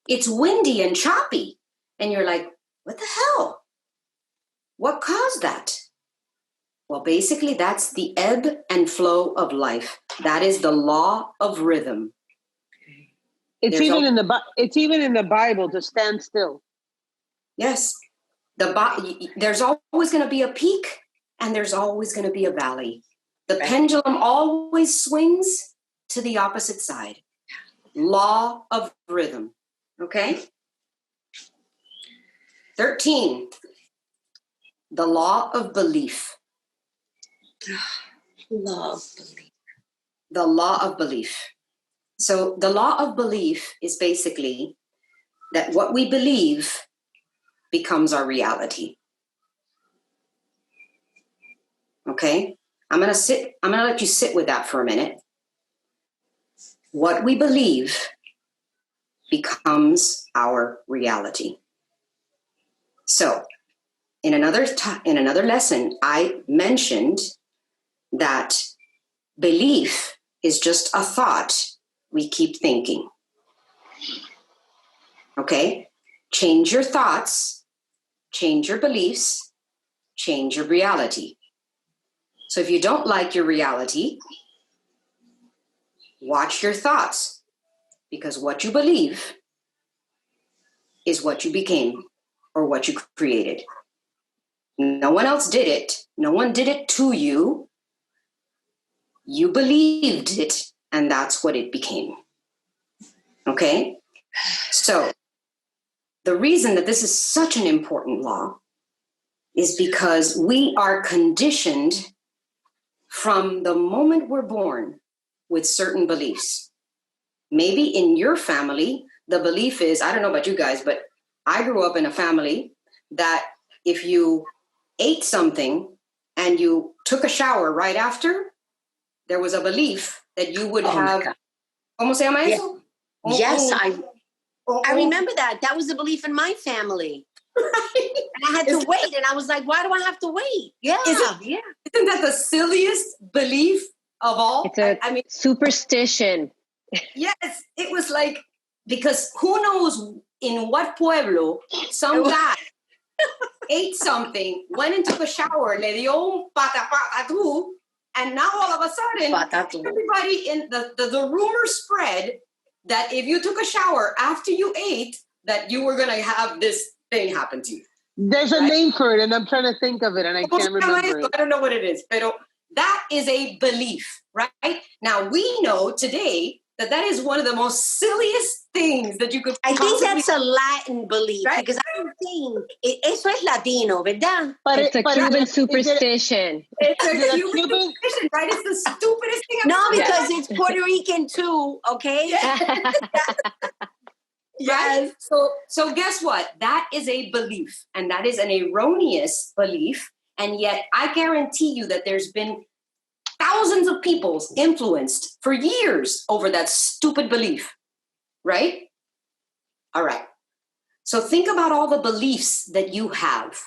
it's windy and choppy. And you're like, what the hell? What caused that? Well, basically, that's the ebb and flow of life. That is the law of rhythm. It's even in the Bible to stand still. Yes. There's always going to be a peak and there's always going to be a valley. The pendulum always swings to the opposite side. Law of rhythm. Okay? 13. The law of belief. Law of belief. The law of belief. So the law of belief is basically that what we believe becomes our reality. Okay? I'm going to let you sit with that for a minute. What we believe becomes our reality. So, in another lesson, I mentioned that belief is just a thought we keep thinking. Okay? Change your thoughts, change your beliefs, change your reality. So if you don't like your reality, watch your thoughts, because what you believe is what you became or what you created. No one else did it. No one did it to you. You believed it, and that's what it became. Okay? So the reason that this is such an important law is because we are conditioned from the moment we're born with certain beliefs. Maybe in your family, the belief is, I don't know about you guys, but I grew up in a family that if you ate something and you took a shower right after, there was a belief that you would have. ¿Cómo se llama eso? Yes, I remember that. That was the belief in my family. Right? And I had to wait, and I was like, why do I have to wait? Yeah. Isn't that the silliest belief of all? It's a superstition. Yes, it was like, because who knows in what pueblo some guy ate something, went and took a shower, le dio un patatú, and now all of a sudden, everybody in the rumor spread that if you took a shower after you ate, that you were going to have this thing happen to you. There's a name for it, and I'm trying to think of it, and I can't remember it. I don't know what it is, but that is a belief, right? Now, we know today that is one of the most silliest things that you could I think that's a Latin belief, right? Because I don't think eso es Latino, ¿verdad? But it's a Cuban superstition. It's a Cuban superstition, right? It's the stupidest thing I've No, because it's Puerto Rican too, okay? Yes. So guess what? That is a belief, and that is an erroneous belief. And yet I guarantee you that there's been thousands of people influenced for years over that stupid belief, right? All right. So think about all the beliefs that you have.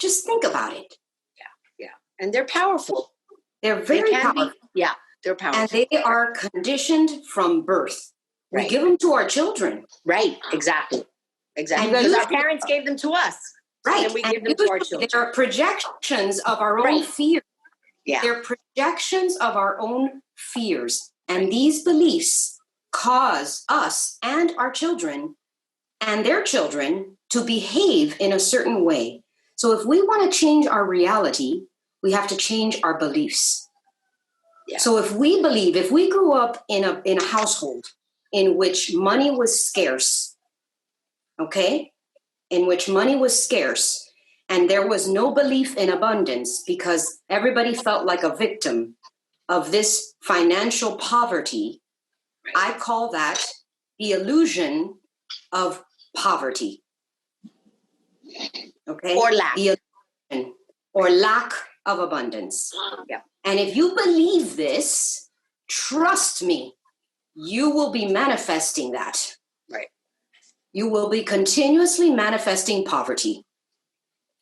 Just think about it. Yeah. And they're powerful. They're very powerful. They're powerful. And they are conditioned from birth. Right. We give them to our children. Right, exactly. Because our parents gave them to us. Right. And we give them to our children. They're projections of our own fears. Yeah. They're projections of our own fears. And these beliefs cause us and our children and their children to behave in a certain way. So if we want to change our reality, we have to change our beliefs. Yeah. So if we grew up in a household in which money was scarce, okay? In which money was scarce, and there was no belief in abundance because everybody felt like a victim of this financial poverty, I call that the illusion of poverty. Okay? Or lack. The illusion or lack of abundance. Yeah. And if you believe this, trust me, you will be manifesting that. Right. You will be continuously manifesting poverty.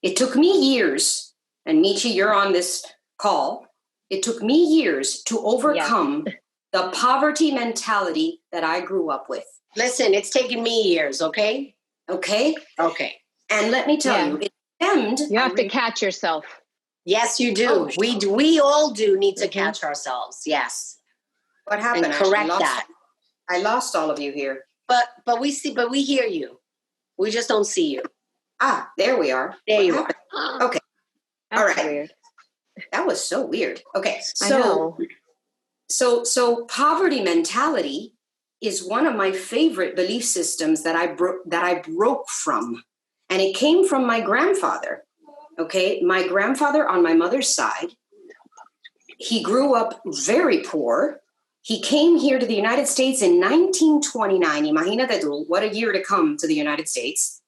It took me years, and Michi, you're on this call. It took me years to overcome the poverty mentality that I grew up with. Listen, it's taken me years, okay? Okay? Okay. And let me tell you, it stemmed. You have to catch yourself. Yes, you do. Oh, we all do need to catch ourselves. Yes. What happened? And correct that. I lost all of you here. But we hear you. We just don't see you. Ah, there we are. There you are. Okay. That's all right. Weird. That was so weird. Okay. I know. So poverty mentality is one of my favorite belief systems that I broke from. And it came from my grandfather. Okay. My grandfather on my mother's side, he grew up very poor. He came here to the United States in 1929. Imagínate tú, what a year to come to the United States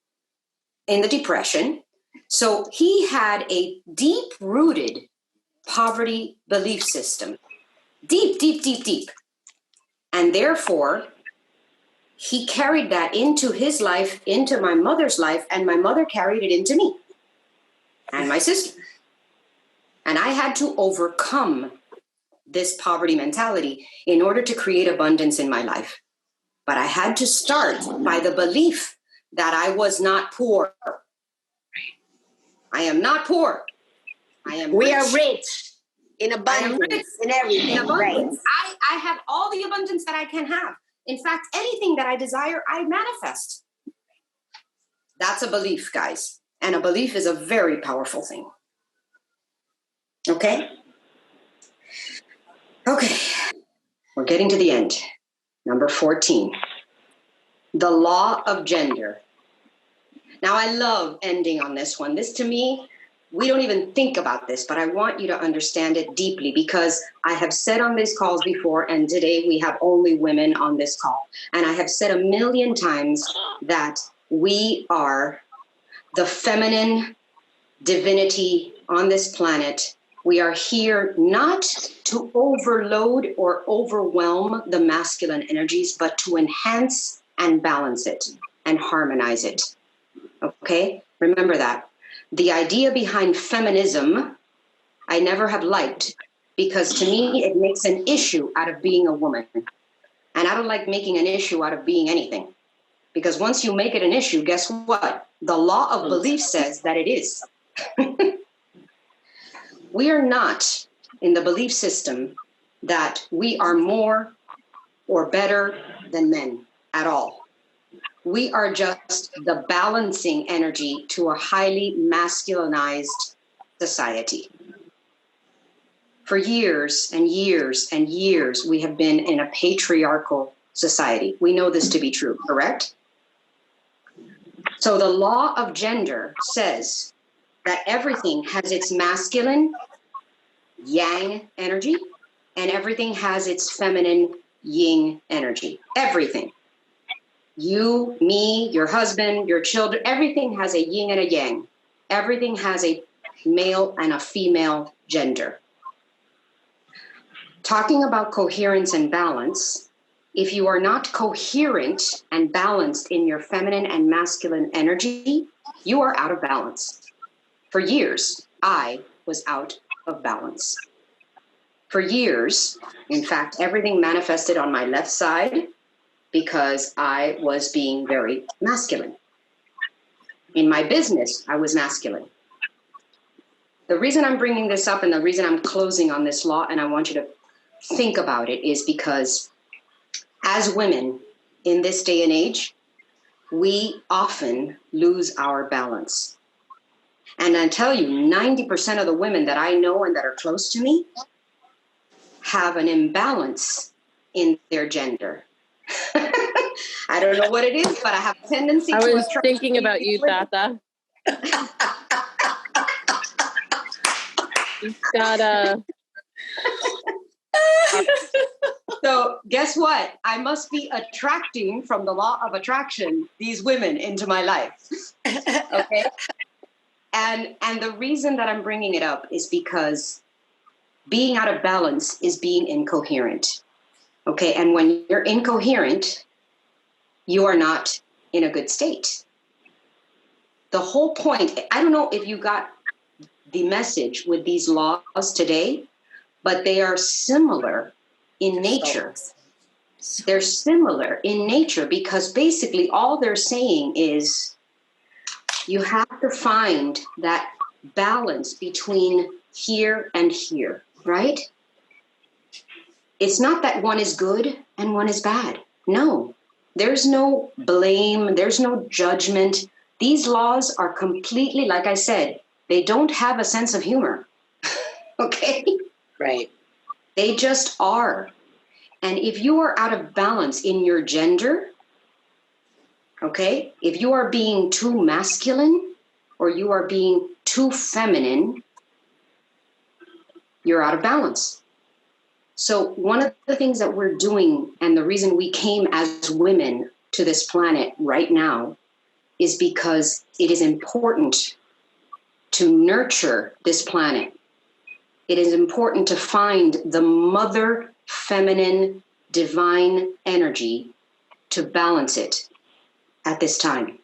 in the Depression. So he had a deep-rooted poverty belief system. Deep, deep, deep, deep. And therefore, he carried that into his life, into my mother's life, and my mother carried it into me and my sister. And I had to overcome this poverty mentality in order to create abundance in my life. But I had to start by the belief that I was not poor. I am not poor. We are rich in abundance, in everything. In abundance. Right. I have all the abundance that I can have. In fact, anything that I desire, I manifest. That's a belief, guys. And a belief is a very powerful thing. Okay? Okay. We're getting to the end. Number 14. The law of gender. Now, I love ending on this one. This, to me, we don't even think about this, but I want you to understand it deeply, because I have said on these calls before, and today we have only women on this call. And I have said a million times that we are the feminine divinity on this planet. We are here not to overload or overwhelm the masculine energies, but to enhance and balance it and harmonize it. Okay? Remember that. The idea behind feminism, I never have liked, because to me, it makes an issue out of being a woman. And I don't like making an issue out of being anything. Because once you make it an issue, guess what? The law of belief says that it is. We are not in the belief system that we are more or better than men at all. We are just the balancing energy to a highly masculinized society. For years and years and years, we have been in a patriarchal society. We know this to be true, correct? So the law of gender says that everything has its masculine, yang energy, and everything has its feminine, yin energy. Everything. You, me, your husband, your children, everything has a yin and a yang. Everything has a male and a female gender. Talking about coherence and balance, if you are not coherent and balanced in your feminine and masculine energy, you are out of balance. For years, I was out of balance. For years, in fact, everything manifested on my left side because I was being very masculine. In my business, I was masculine. The reason I'm bringing this up and the reason I'm closing on this law, and I want you to think about it, is because as women in this day and age, we often lose our balance. And I tell you, 90% of the women that I know and that are close to me have an imbalance in their gender. I don't know what it is, but I have a tendency to... I was thinking about you, Tata. You've got a... So guess what? I must be attracting, from the law of attraction, these women into my life. Okay? And the reason that I'm bringing it up is because being out of balance is being incoherent. Okay? And when you're incoherent, you are not in a good state. The whole point, I don't know if you got the message with these laws today, but they are similar in nature. They're similar in nature because basically all they're saying is you have to find that balance between here and here, right? It's not that one is good and one is bad. No, there's no blame. There's no judgment. These laws are completely, like I said, they don't have a sense of humor. Okay? Right. They just are. And if you are out of balance in your gender, okay, if you are being too masculine or you are being too feminine, you're out of balance. So one of the things that we're doing, and the reason we came as women to this planet right now, is because it is important to nurture this planet. It is important to find the mother feminine divine energy to balance it at this time.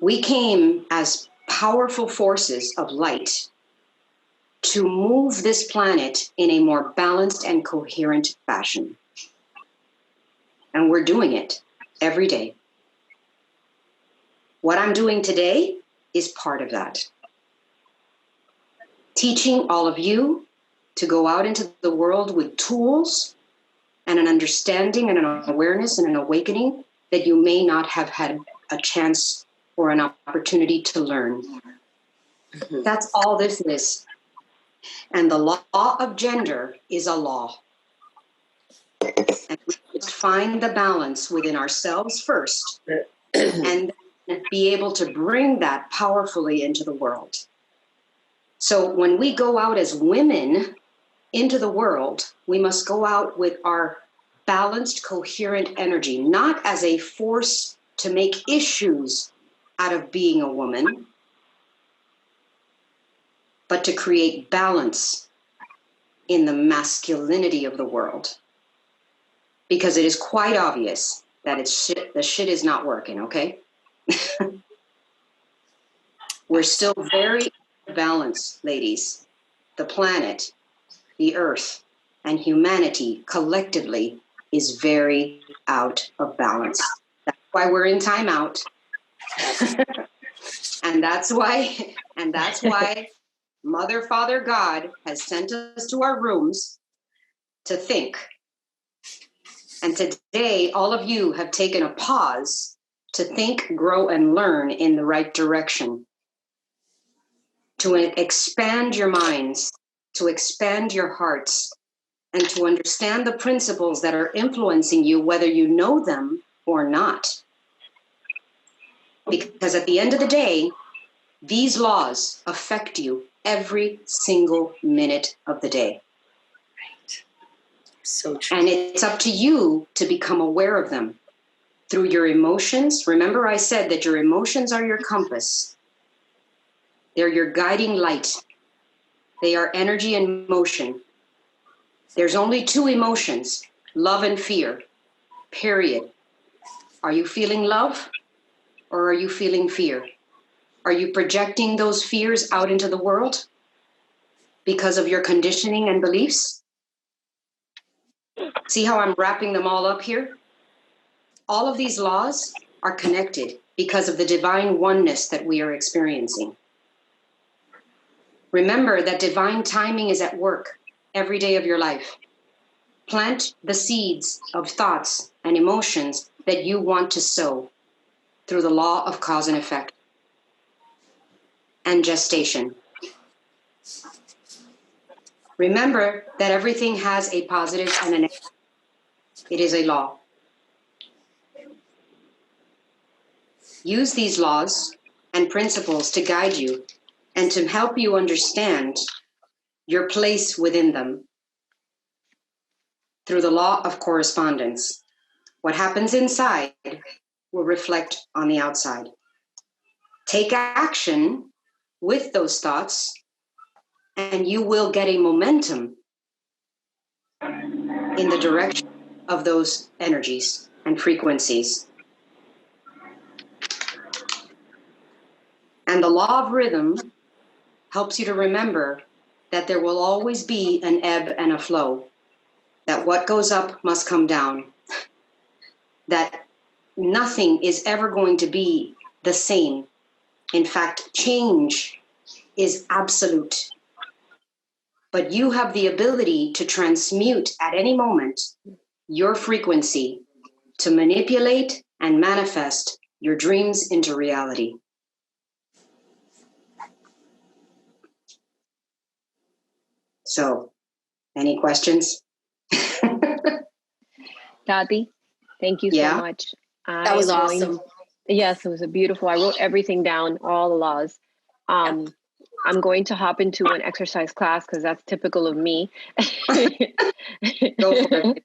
We came as powerful forces of light to move this planet in a more balanced and coherent fashion. And we're doing it every day. What I'm doing today is part of that. Teaching all of you to go out into the world with tools and an understanding and an awareness and an awakening that you may not have had a chance or an opportunity to learn. Mm-hmm. That's all this is. And the law of gender is a law. And we must find the balance within ourselves first and be able to bring that powerfully into the world. So when we go out as women into the world, we must go out with our balanced, coherent energy, not as a force to make issues out of being a woman, but to create balance in the masculinity of the world. Because it is quite obvious that the shit is not working, okay? We're still very balanced, ladies. The planet, the earth, and humanity collectively is very out of balance. That's why we're in timeout. and that's why Mother, Father, God has sent us to our rooms to think. And today, all of you have taken a pause to think, grow, and learn in the right direction. To expand your minds, to expand your hearts, and to understand the principles that are influencing you, whether you know them or not. Because at the end of the day, these laws affect you every single minute of the day. Right. So true. And it's up to you to become aware of them through your emotions. Remember, I said that your emotions are your compass. They're your guiding light. They are energy and motion. There's only two emotions, love and fear, period. Are you feeling love or are you feeling fear? Are you projecting those fears out into the world because of your conditioning and beliefs? See how I'm wrapping them all up here? All of these laws are connected because of the divine oneness that we are experiencing. Remember that divine timing is at work every day of your life. Plant the seeds of thoughts and emotions that you want to sow through the law of cause and effect and gestation. Remember that everything has a positive and a negative. It is a law. Use these laws and principles to guide you and to help you understand your place within them through the law of correspondence. What happens inside will reflect on the outside. Take action with those thoughts, and you will get a momentum in the direction of those energies and frequencies. And the law of rhythm helps you to remember that there will always be an ebb and a flow, that what goes up must come down, that nothing is ever going to be the same. In fact, change is absolute. But you have the ability to transmute at any moment your frequency to manipulate and manifest your dreams into reality. So, any questions? Tati, thank you so much. That was awesome. Yes, it was a beautiful. I wrote everything down, all the laws. I'm going to hop into an exercise class because that's typical of me. Go for it.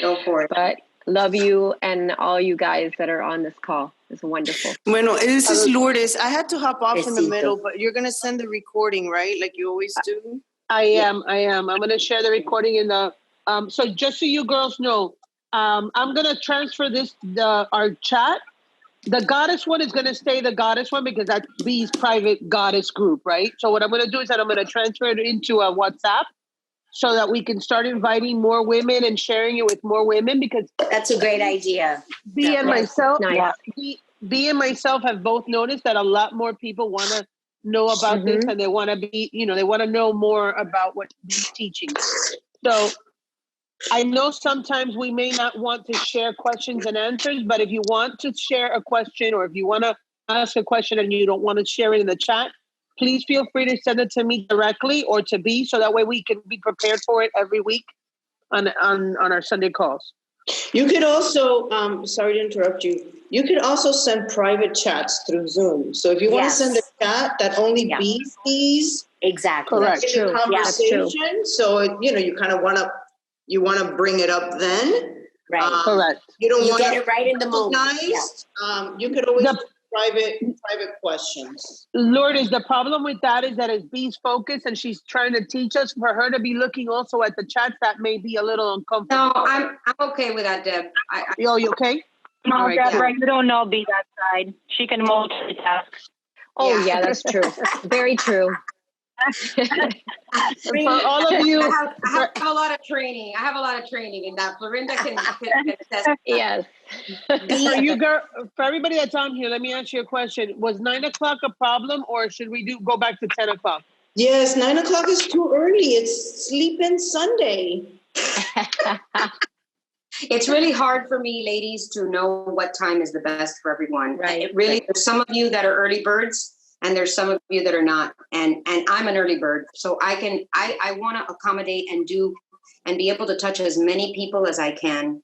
Go for it. But love you and all you guys that are on this call. It's wonderful. Bueno, this is Lourdes. I had to hop off in the middle, but you're going to send the recording, right? Like you always do? I am. I'm going to share the recording in the, so just so you girls know, I'm going to transfer our chat. The goddess one is going to stay the goddess one because that's Bea's private goddess group, right? So what I'm going to do is that I'm going to transfer it into a WhatsApp so that we can start inviting more women and sharing it with more women, because that's a great idea. Bea and myself, Bea and myself have both noticed that a lot more people want to know about this, and they want to be, they want to know more about what Bea's teaching. So I know sometimes we may not want to share questions and answers, but if you want to share a question, or if you want to ask a question and you don't want to share it in the chat, please feel free to send it to me directly or to Bea, so that way we can be prepared for it every week. on our Sunday calls. You could also, sorry to interrupt you. You could also send private chats through Zoom. So if you want to send a chat that only Bea sees, exactly, correct, in the conversation. So you kind of want to bring it up then. Right. Correct. You don't want get it right in the moment. You could always private questions. Lourdes, the problem with that is that it's Bee's focus and she's trying to teach us. For her to be looking also at the chats, that may be a little uncomfortable. No, I'm okay with that, Deb. You okay? No, All right, Deborah, you don't know Bea that side. She can multitask. Oh, yeah, that's true. Very true. For all of you, I have a lot of training. I have a lot of training in that. Florinda can attest. Yes. For everybody that's on here, let me ask you a question. Was 9 o'clock a problem, or should we go back to 10 o'clock? Yes, 9 o'clock is too early. It's sleep-in Sunday. It's really hard for me, ladies, to know what time is the best for everyone. Right. There's some of you that are early birds, and there's some of you that are not. And I'm an early bird, so I want to accommodate and be able to touch as many people as I can.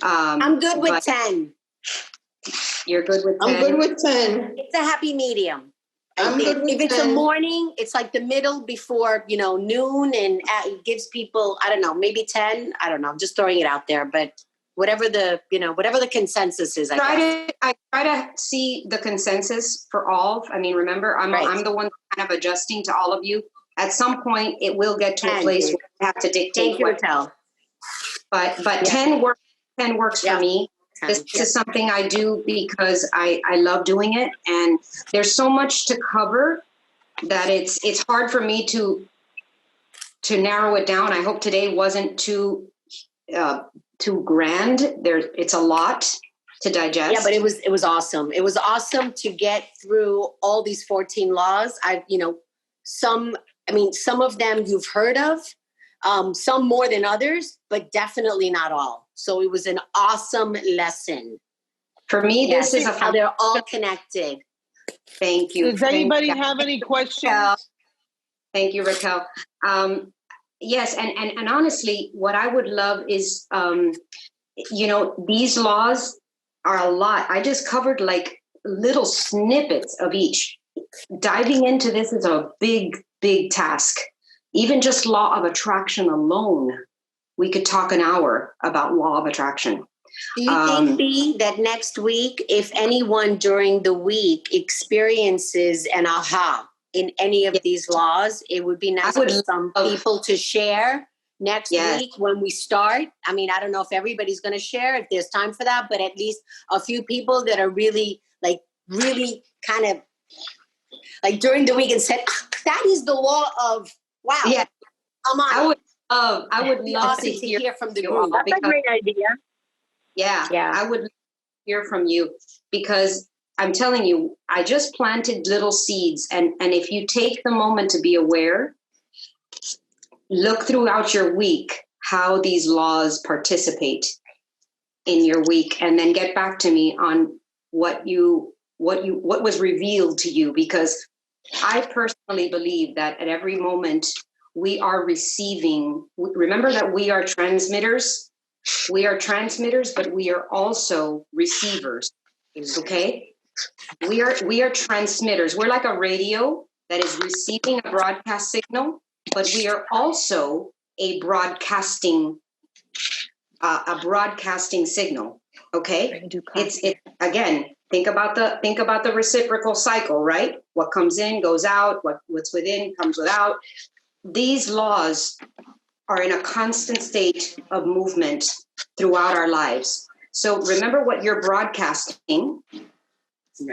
I'm good with 10. You're good with 10? I'm good with 10. It's a happy medium. If it's a morning, it's like the middle before, noon, and it gives people, I don't know, maybe 10. I don't know. I'm just throwing it out there, but whatever the consensus is, I try to see the consensus for all. I mean, remember, I'm the one kind of adjusting to all of you. At some point, it will get to a place where I have to dictate. But 10 works. 10 works for me. This is something I do because I love doing it, and there's so much to cover that it's hard for me to narrow it down. I hope today wasn't too grand. It's a lot to digest. Yeah, but it was awesome. It was awesome to get through all these 14 laws. Some of them you've heard of, some more than others, but definitely not all. So it was an awesome lesson. For me, this is how they're all connected. Thank you. Does anybody have any questions? Raquel. Thank you, Raquel. Yes, and honestly, what I would love is, these laws are a lot. I just covered like little snippets of each. Diving into this is a big, big task. Even just law of attraction alone, we could talk an hour about law of attraction. Do you think, Bea, that next week, if anyone during the week experiences an aha in any of these laws, it would be nice for some people to share next week when we start? I mean, I don't know if everybody's going to share, if there's time for that, but at least a few people that are really kind of like during the week and said, that is the law of, wow. Yeah. Come on. I would love to hear from the group. That's a great idea. Yeah, I would hear from you, because I'm telling you, I just planted little seeds. And if you take the moment to be aware, look throughout your week how these laws participate in your week, and then get back to me on what was revealed to you, because I personally believe that at every moment we are receiving. Remember that we are transmitters. We are transmitters, but we are also receivers. Okay? We are transmitters. We're like a radio that is receiving a broadcast signal, but we are also a broadcasting signal. Okay? It's again, think about the reciprocal cycle, right? What comes in goes out, what's within comes without. These laws are in a constant state of movement throughout our lives. So remember what you're broadcasting,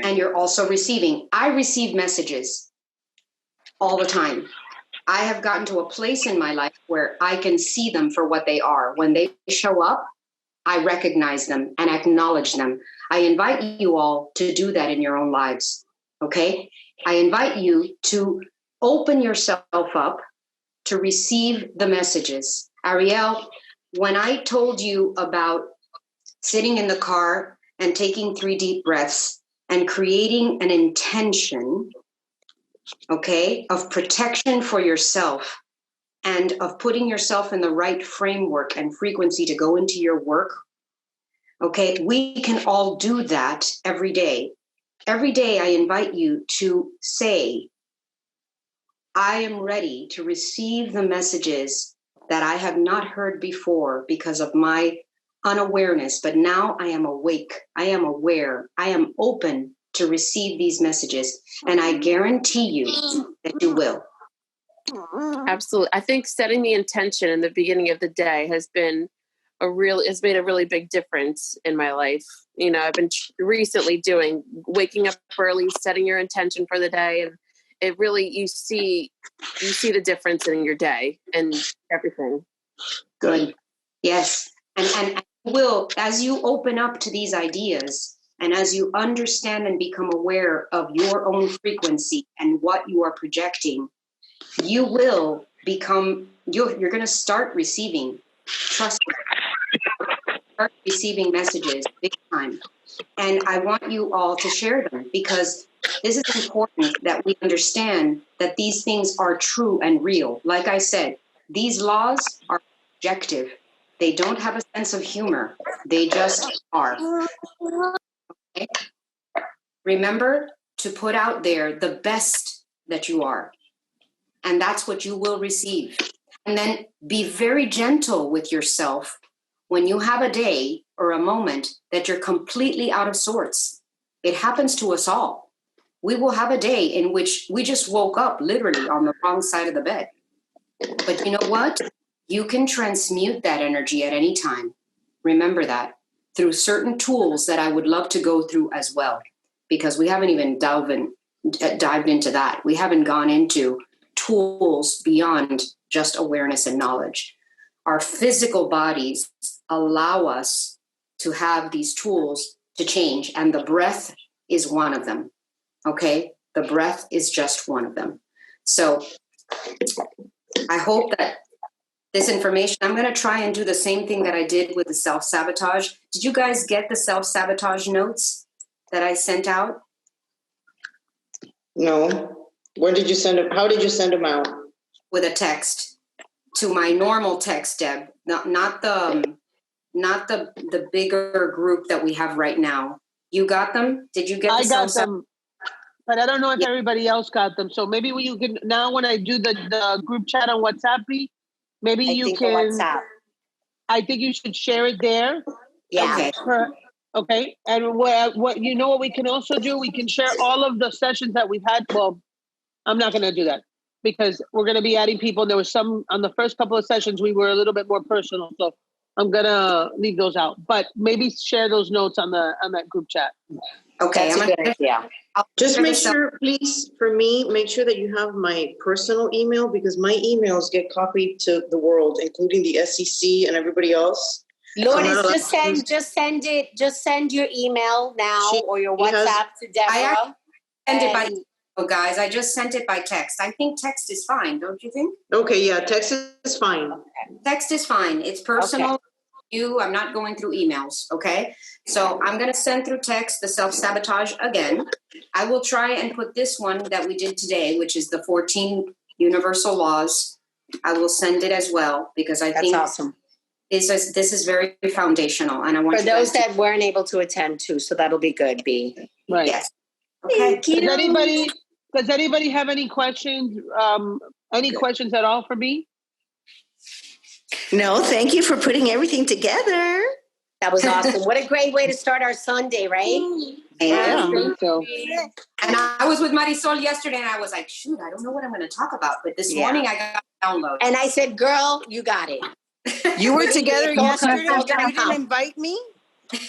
and you're also receiving. I receive messages all the time. I have gotten to a place in my life where I can see them for what they are. When they show up, I recognize them and acknowledge them. I invite you all to do that in your own lives, okay? I invite you to open yourself up to receive the messages. Ariel, when I told you about sitting in the car and taking 3 deep breaths and creating an intention, okay, of protection for yourself, and of putting yourself in the right framework and frequency to go into your work, okay, we can all do that every day. Every day I invite you to say, I am ready to receive the messages that I have not heard before because of my unawareness, but now I am awake, I am aware, I am open to receive these messages, and I guarantee you that you will. Absolutely. I think setting the intention in the beginning of the day has made a really big difference in my life. You know, I've been recently waking up early, setting your intention for the day, and it really, you see the difference in your day and everything. Good. Yes. And will, as you open up to these ideas, and as you understand and become aware of your own frequency and what you are projecting, you will become, you're going to start receiving, trust me, start receiving messages big time. And I want you all to share them, because this is important that we understand that these things are true and real. Like I said, these laws are objective. They don't have a sense of humor. They just are. Okay? Remember to put out there the best that you are. And that's what you will receive. And then be very gentle with yourself when you have a day or a moment that you're completely out of sorts. It happens to us all. We will have a day in which we just woke up literally on the wrong side of the bed. But you know what? You can transmute that energy at any time. Remember that, through certain tools that I would love to go through as well, because we haven't even dived into that. We haven't gone into tools beyond just awareness and knowledge. Our physical bodies allow us to have these tools to change, and the breath is one of them. Okay? The breath is just one of them. So I hope that this information, I'm going to try and do the same thing that I did with the self-sabotage. Did you guys get the self-sabotage notes that I sent out? No. When did you send them? How did you send them out? With a text to my normal text, Deb, not the bigger group that we have right now. You got them? Did you get? I got them, but I don't know if everybody else got them. So maybe you can now, when I do the group chat on WhatsApp, maybe you can. WhatsApp. I think you should share it there. Yeah. Okay. And what you know what we can also do? We can share all of the sessions that we've had. Well, I'm not going to do that because we're going to be adding people. There was some on the first couple of sessions we were a little bit more personal, so I'm going to leave those out. But maybe share those notes on that group chat. Okay, That's a good idea. Just make sure, please, for me, make sure that you have my personal email, because my emails get copied to the world, including the SEC and everybody else. Lourdes, just send your email now or your WhatsApp to Deborah. Send it by email, guys. I just sent it by text. I think text is fine, don't you think? Okay, yeah, text is fine. Text is fine. It's personal. Okay. I'm not going through emails, okay? So I'm going to send through text the self-sabotage again. I will try and put this one that we did today, which is the 14 universal laws. I will send it as well, because I think that's awesome. This is very foundational, and I want for those that weren't able to attend too. So that'll be good, Bea. Right. Yes. Okay. Does anybody have any questions? Any questions at all for me? No, thank you for putting everything together. That was awesome. What a great way to start our Sunday, right? Yeah. So. And I was with Marisol yesterday, and I was like, shoot, I don't know what I'm going to talk about. But this morning I got downloaded. And I said, girl, you got it. You were together yesterday? You didn't invite me?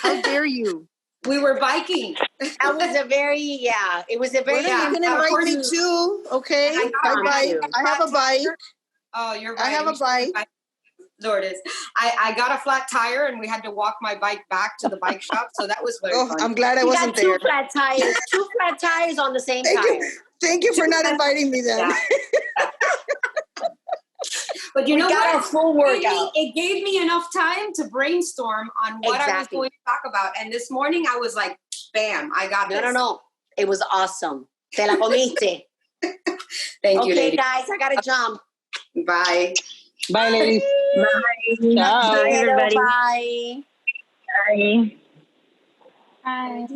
How dare you? We were biking. That was a very, it was a very... Well, you can invite me too, okay? I have a bike. Oh, you're right. I have a bike. Lourdes, I got a flat tire, and we had to walk my bike back to the bike shop, so that was very fun. I'm glad I wasn't there. Two flat tires on the same tire. Thank you for not inviting me then. Yeah. But you know got what? Our full workout. It gave me enough time to brainstorm on what I was going to talk about. And this morning I was like, bam, I got this. No. It was awesome. Te la comiste. Thank you, lady. Okay, guys, I got to jump. Bye. Bye, ladies. Bye. Ciao. Bye, everybody. Bye. Bye. Bye.